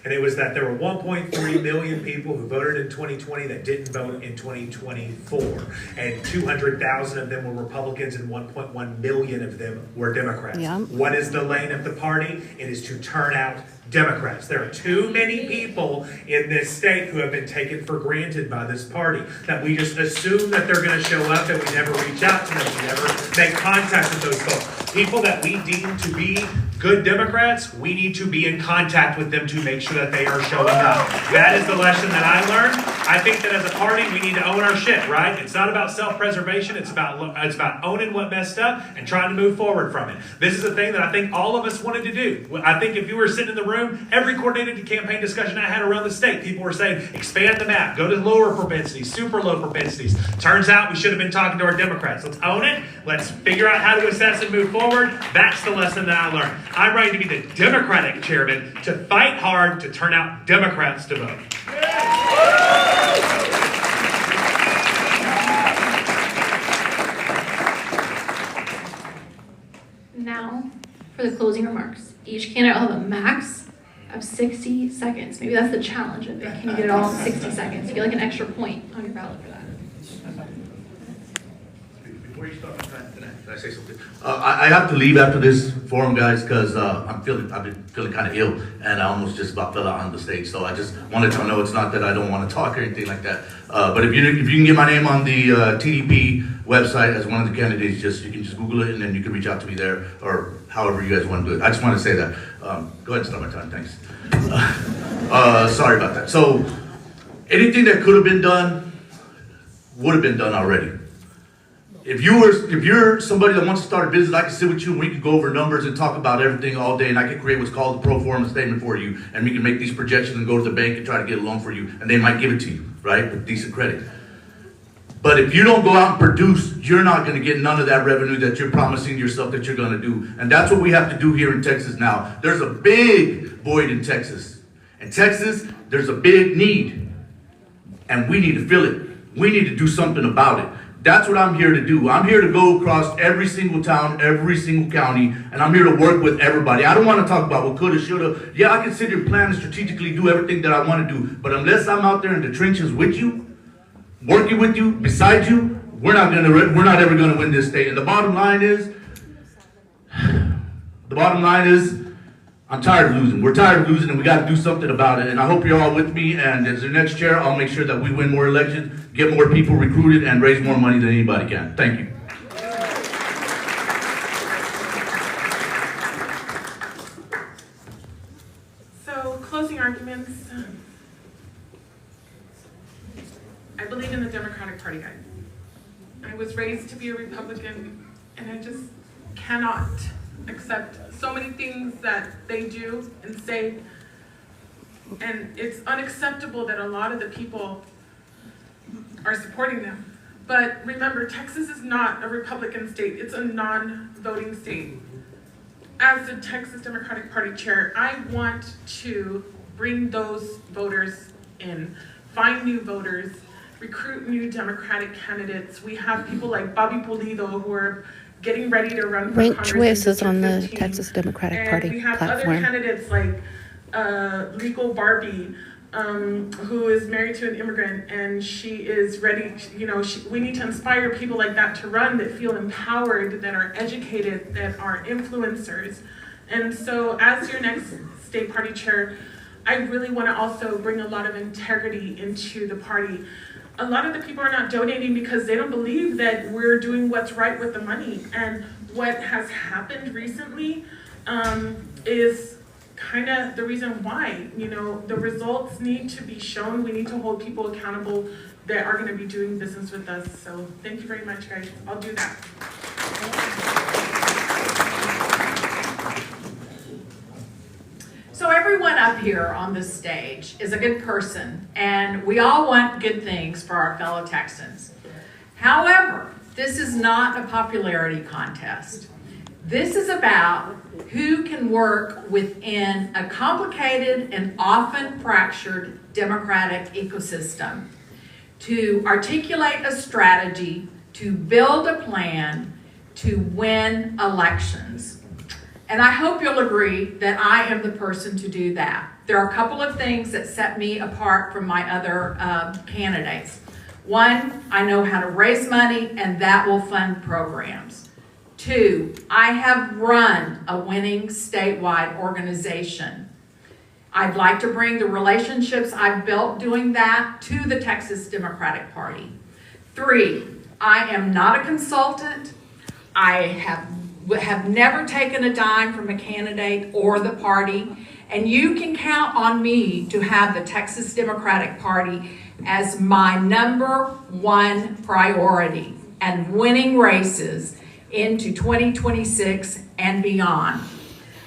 And it was that there were 1.3 million people who voted in 2020 that didn't vote in 2024. And 200,000 of them were Republicans and 1.1 million of them were Democrats. Yeah. What is the lane of the party? It is to turn out Democrats. There are too many people in this state who have been taken for granted by this party, that we just assume that they're going to show up and we never reach out to them, we never make contact with those folks. People that we deem to be good Democrats, we need to be in contact with them to make sure that they are showing up. That is the lesson that I learned. I think that as a party, we need to own our shit, right? It's not about self-preservation. It's about owning what messed up and trying to move forward from it. This is a thing that I think all of us wanted to do. I think if you were sitting in the room, every coordinated campaign discussion I had around the state, people were saying, expand the map, go to lower propensities, super low propensities. Turns out we should have been talking to our Democrats. Let's own it. Let's figure out how to assess and move forward. That's the lesson that I learned. I'm ready to be the Democratic chairman to fight hard to turn out Democrats to vote. Now, for the closing remarks. Each candidate will have a max of 60 seconds. Maybe that's the challenge of it. Can you get it all in 60 seconds? You get like an extra point on your ballot for that. Before you start, can I say something? I have to leave after this forum, guys, because I've been feeling kind of ill, and I almost just about fell out on the stage. So I just wanted to know it's not that I don't want to talk or anything like that. But if you can get my name on the TDP website as one of the candidates, you can just Google it, and then you can reach out to me there, or however you guys want to do it. I just want to say that. Go ahead and start my time, thanks. Sorry about that. So anything that could have been done would have been done already. If you're somebody that wants to start a business, I can sit with you and we can go over numbers and talk about everything all day, and I can create what's called a pro forma statement for you, and we can make these projections and go to the bank and try to get a loan for you, and they might give it to you, right, with decent credit. But if you don't go out and produce, you're not going to get none of that revenue that you're promising yourself that you're going to do. And that's what we have to do here in Texas now. There's a big void in Texas. In Texas, there's a big need, and we need to fill it. We need to do something about it. That's what I'm here to do. I'm here to go across every single town, every single county, and I'm here to work with everybody. I don't want to talk about what coulda, shoulda. Yeah, I can sit here and plan and strategically do everything that I want to do, but unless I'm out there in the trenches with you, working with you, beside you, we're not ever gonna win this state. And the bottom line is, I'm tired of losing. We're tired of losing, and we got to do something about it. And I hope you're all with me. And as the next chair, I'll make sure that we win more elections, get more people recruited, and raise more money than anybody can. Thank you. So, closing arguments. I believe in the Democratic Party, guys. I was raised to be a Republican, and I just cannot accept so many things that they do and say. And it's unacceptable that a lot of the people are supporting them. But remember, Texas is not a Republican state. It's a non-voting state. As the Texas Democratic Party chair, I want to bring those voters in, find new voters, recruit new Democratic candidates. We have people like Bobby Pulido who are getting ready to run for Ranked Congress. choices on the Texas Democratic Party we have platform. other candidates like Legal Barbie, who is married to an immigrant, and she is ready. We need to inspire people like that to run, that feel empowered, that are educated, that are influencers. And so, as your next state party chair, I really want to also bring a lot of integrity into the party. A lot of the people are not donating because they don't believe that we're doing what's right with the money. And what has happened recently is kind of the reason why. The results need to be shown. We need to hold people accountable that are going to be doing business with us. So thank you very much, guys. I'll do that. So everyone up here on this stage is a good person, and we all want good things for our fellow Texans. However, this is not a popularity contest. This is about who can work within a complicated and often fractured democratic ecosystem to articulate a strategy, to build a plan, to win elections. And I hope you'll agree that I am the person to do that. There are a couple of things that set me apart from my other candidates. One, I know how to raise money, and that will fund programs. Two, I have run a winning statewide organization. I'd like to bring the relationships I've built doing that to the Texas Democratic Party. 3, I am not a consultant. I have never taken a dime from a candidate or the party, and you can count on me to have the Texas Democratic Party as my #1 priority and winning races into 2026 and beyond.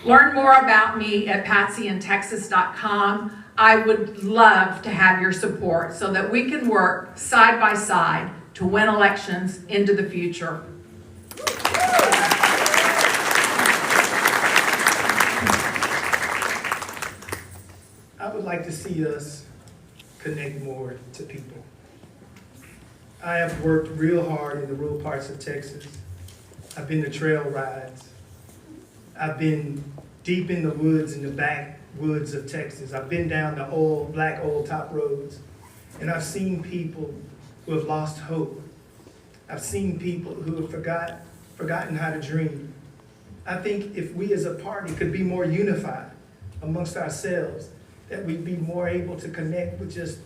Learn more about me at patsyintexas.com. I would love to have your support so that we can work side by side to win elections into the future. I would like to see us connect more to people. I have worked real hard in the rural parts of Texas. I've been to trail rides. I've been deep in the woods, in the backwoods of Texas. I've been down the old, black old top roads, and I've seen people who have lost hope. I've seen people who have forgotten how to dream. I think if we as a party could be more unified amongst ourselves, that we'd be more able to connect with just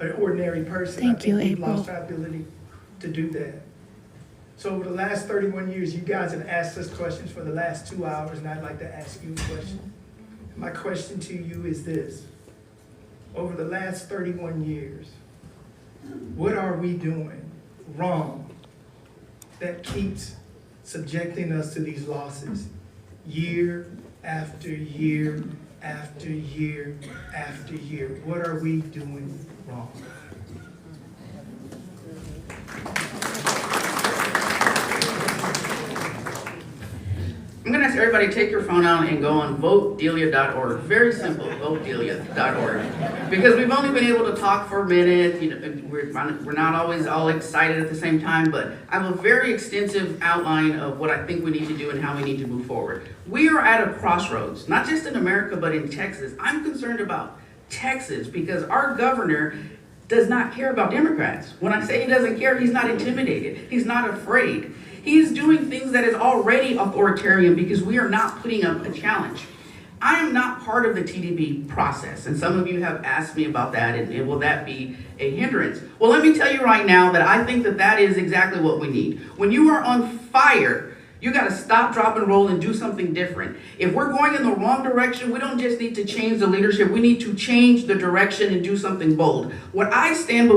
an ordinary person. Thank you, we've April. lost our ability to do that. So over the last 31 years, you guys have asked us questions for the last 2 hours, and I'd like to ask you a question. My question to you is this. Over the last 31 years, what are we doing wrong that keeps subjecting us to these losses year after year after year after year? What are we doing wrong? I'm gonna ask everybody to take your phone out and go on votedelia.org. Very simple, votedelia.org. Because we've only been able to talk for a minute. You know, we're not always all excited at the same time, but I have a very extensive outline of what I think we need to do and how we need to move forward. We are at a crossroads, not just in America, but in Texas. I'm concerned about Texas because our governor does not care about Democrats. When I say he doesn't care, he's not intimidated. He's not afraid. He's doing things that is already authoritarian because we are not putting up a challenge. I am not part of the TDP process, and some of you have asked me about that, and will that be a hindrance? Well, let me tell you right now that I think that that is exactly what we need. When you are on fire, you got to stop, drop, and roll and do something different. If we're going in the wrong direction, we don't just need to change the leadership. We need to change the direction and do something bold. What I stand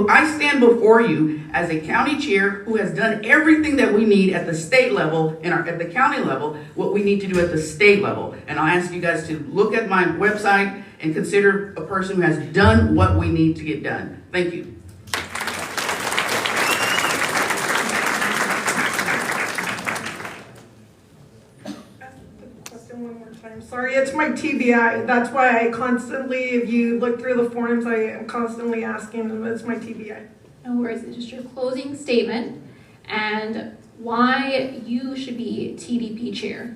before you as a county chair who has done everything that we need at the state level and at the county level, what we need to do at the state level. And I ask you guys to look at my website and consider a person who has done what we need to get done. Thank you. Sorry, it's my TBI. That's why I constantly, if you look through the forms, I am constantly asking them. It's my TBI. No worries, it's just your closing statement and why you should be TDP chair.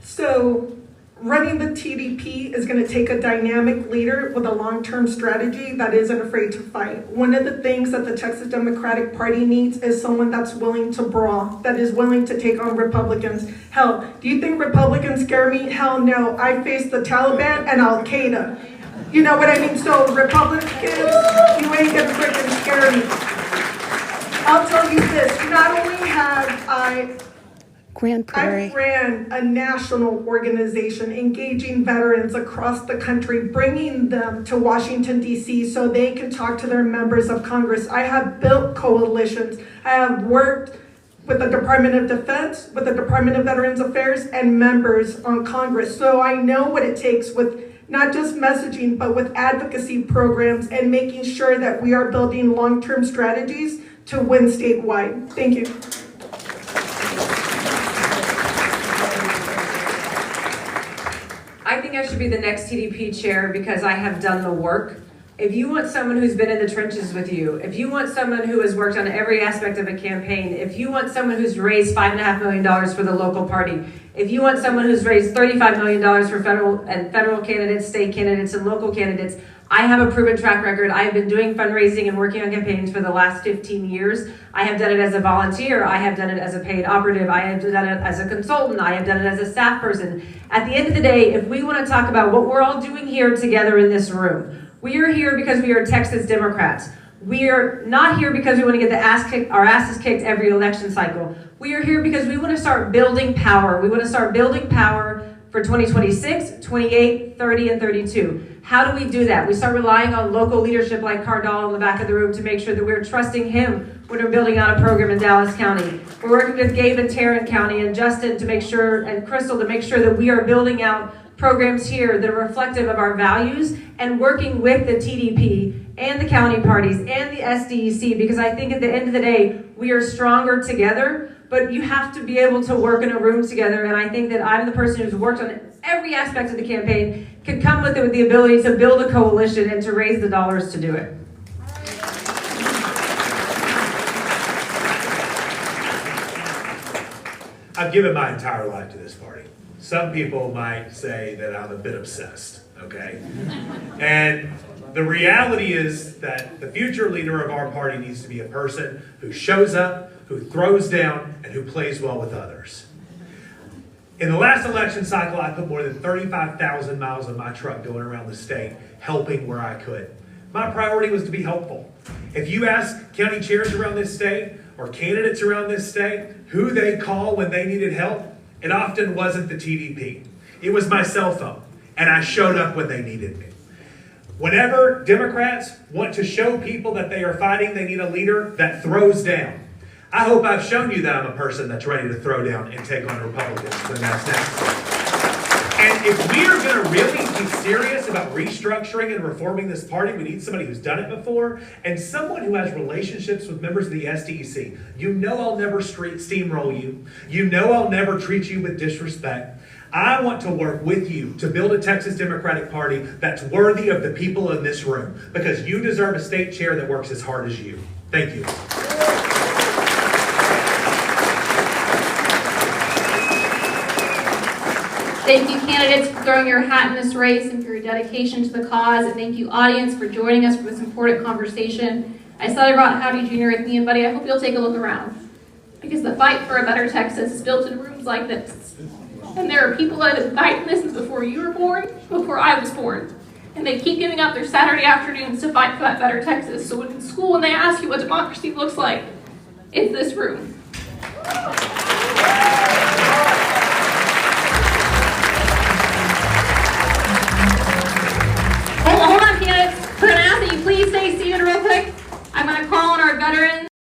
So, running the TDP is going to take a dynamic leader with a long-term strategy that isn't afraid to fight. One of the things that the Texas Democratic Party needs is someone that's willing to brawl, that is willing to take on Republicans. Hell, do you think Republicans scare me? Hell no. I face the Taliban and Al-Qaeda. You know what I mean? So Republicans, you ain't gonna freaking scare me. I'll tell you this, not only have I ran a national organization engaging veterans across the country, bringing them to Washington, D.C. so they can talk to their members of Congress. I have built coalitions. I have worked with the Department of Defense, with the Department of Veterans Affairs, and members on Congress. So I know what it takes with not just messaging, but with advocacy programs and making sure that we are building long-term strategies to win statewide. Thank you. I think I should be the next TDP chair because I have done the work. If you want someone who's been in the trenches with you, if you want someone who has worked on every aspect of a campaign, if you want someone who's raised $5.5 million for the local party, if you want someone who's raised $35 million for federal candidates, state candidates, and local candidates, I have a proven track record. I have been doing fundraising and working on campaigns for the last 15 years. I have done it as a volunteer. I have done it as a paid operative. I have done it as a consultant. I have done it as a staff person. At the end of the day, if we want to talk about what we're all doing here together in this room, we are here because we are Texas Democrats. We are not here because we want to get our asses kicked every election cycle. We are here because we want to start building power. We want to start building power for 2026, 28, 30, and 32. How do we do that? We start relying on local leadership like Cardall in the back of the room to make sure that we're trusting him when we're building out a program in Dallas County. We're working with Gabe and Tarrant County and Justin to make sure, and Crystal to make sure that we are building out programs here that are reflective of our values and working with the TDP and the county parties and the SDEC, because I think at the end of the day, we are stronger together, but you have to be able to work in a room together. And I think that I'm the person who's worked on every aspect of the campaign, can come with it with the ability to build a coalition and to raise the dollars to do it. I've given my entire life to this party. Some people might say that I'm a bit obsessed, okay? And the reality is that the future leader of our party needs to be a person who shows up, who throws down, and who plays well with others. In the last election cycle, I put more than 35,000 miles on my truck going around the state, helping where I could. My priority was to be helpful. If you ask county chairs around this state or candidates around this state who they call when they needed help, it often wasn't the TDP. It was my cell phone, and I showed up when they needed me. Whenever Democrats want to show people that they are fighting, they need a leader that throws down. I hope I've shown you that I'm a person that's ready to throw down and take on Republicans when that's necessary. And if we are going to really be serious about restructuring and reforming this party, we need somebody who's done it before and someone who has relationships with members of the SDEC. You know I'll never steamroll you. You know I'll never treat you with disrespect. I want to work with you to build a Texas Democratic Party that's worthy of the people in this room, because you deserve a state chair that works as hard as you. Thank you. Thank you, candidates, for throwing your hat in this race and for your dedication to the cause. And thank you, audience, for joining us for this important conversation. I said I brought Howdy Jr. with me, and buddy, I hope you'll take a look around, because the fight for a better Texas is built in rooms like this. And there are people that have been fighting this since before you were born, before I was born. And they keep giving up their Saturday afternoons to fight for that better Texas. So in school, when they ask you what democracy looks like, it's this room. Hold on, candidates. We're going to ask that you please stay seated real quick. I'm going to call on our veterans.